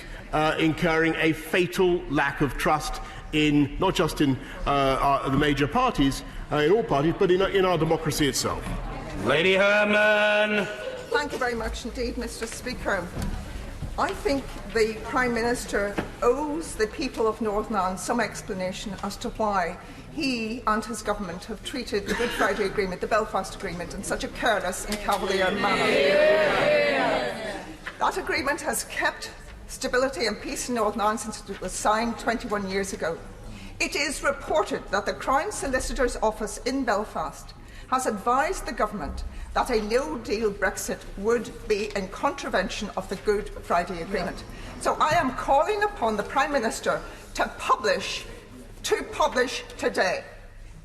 incurring a fatal lack of trust in not just in the major parties, in all parties, but in our democracy itself. Lady Herman. Thank you very much indeed, Mr. Speaker. I think the Prime Minister owes the people of Northern Ireland some explanation as to why he and his government have treated the Good Friday Agreement, the Belfast Agreement, in such a careless and cavalier manner. That agreement has kept stability and peace in Northern Ireland since it was signed 21 years ago. It is reported that the Crown Solicitor's Office in Belfast has advised the government that a no-deal Brexit would be in contravention of the Good Friday Agreement. So I am calling upon the Prime Minister to publish today,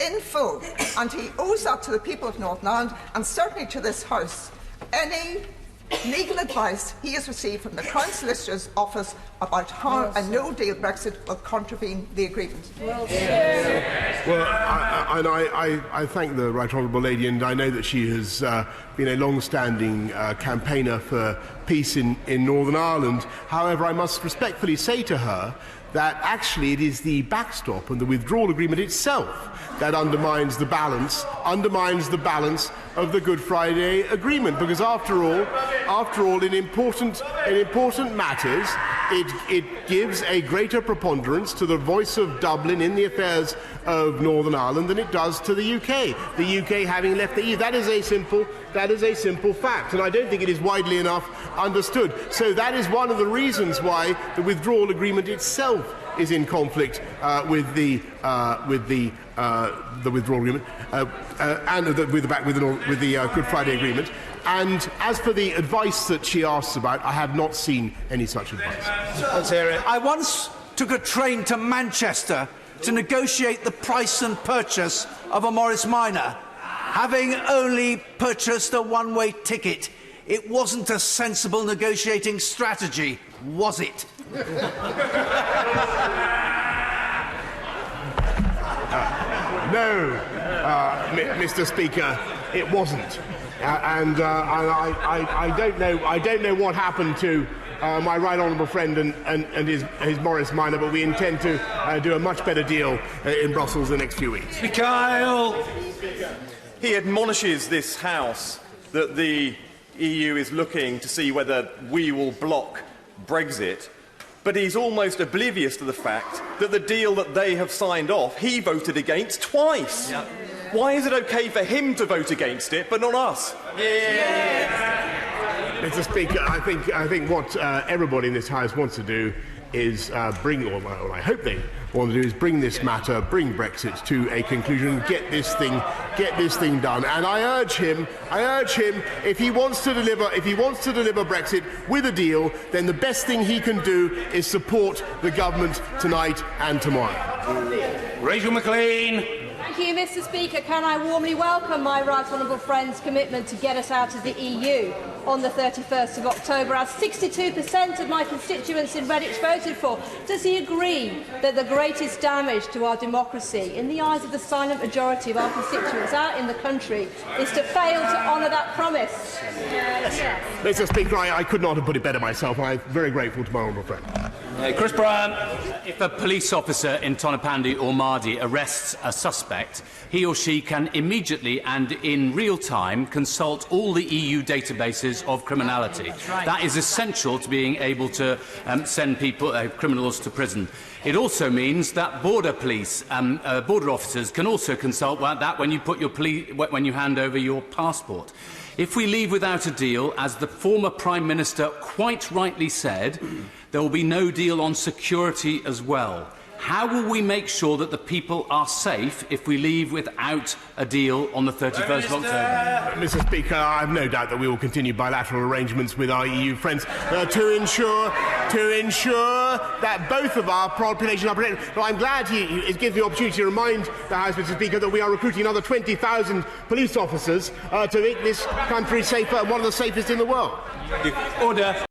in full, and he owes that to the people of Northern Ireland and certainly to this House, any legal advice he has received from the Crown Solicitor's Office about how a no-deal Brexit will contravene the agreement. I thank the Right Honourable Lady, and I know that she has been a long-standing campaigner for peace in Northern Ireland. However, I must respectfully say to her that actually it is the backstop and the withdrawal agreement itself that undermines the balance of the Good Friday Agreement, because after all, in important matters, it gives a greater preponderance to the voice of Dublin in the affairs of Northern Ireland than it does to the UK. The UK having left the EU, that is a simple fact, and I don't think it is widely enough understood. So that is one of the reasons why the withdrawal agreement itself is in conflict with the withdrawal agreement and with the Good Friday Agreement. And as for the advice that she asks about, I have not seen any such advice. Let's hear it. I once took a train to Manchester to negotiate the price and purchase of a Morris Minor, having only purchased a one-way ticket. It wasn't a sensible negotiating strategy, was it? No, Mr. Speaker, it wasn't. And I don't know what happened to my right honourable friend and his Morris Minor, but we intend to do a much better deal in Brussels the next few weeks. Mikhail. He admonishes this House that the EU is looking to see whether we will block Brexit, but he's almost oblivious to the fact that the deal that they have signed off, he voted against twice. Yep. Why is it OK for him to vote against it, but not us? Mr. Speaker, I think what everybody in this House wants to do is bring, or I hope they want to do, is bring this matter, bring Brexit to a conclusion, get this thing done. And I urge him, if he wants to deliver Brexit with a deal, then the best thing he can do is support the government tonight and tomorrow. Rachel McLean. Thank you, Mr. Speaker. Can I warmly welcome my right honourable friend's commitment to get us out of the EU on the 31st of October, as 62% of my constituents in Redditch voted for. Does he agree that the greatest damage to our democracy, in the eyes of the silent majority of our constituents out in the country, is to fail to honour that promise? Yes. Mr. Speaker, I could not have put it better myself. I'm very grateful to my honourable friend. Chris Bryant. If a police officer in Tonopandi or Mardi arrests a suspect, he or she can immediately and in real time consult all the EU databases of criminality. That is essential to being able to send criminals to prison. It also means that border police, border officers can also consult that when you hand over your passport. If we leave without a deal, as the former Prime Minister quite rightly said, there will be no deal on security as well. How will we make sure that the people are safe if we leave without a deal on the 31st of October? Mr. Speaker, I have no doubt that we will continue bilateral arrangements with our EU friends to ensure that both of our populations are protected. But I'm glad it gives me the opportunity to remind the House, Mr. Speaker, that we are recruiting another 20,000 police officers to make this country safer and one of the safest in the world. Order.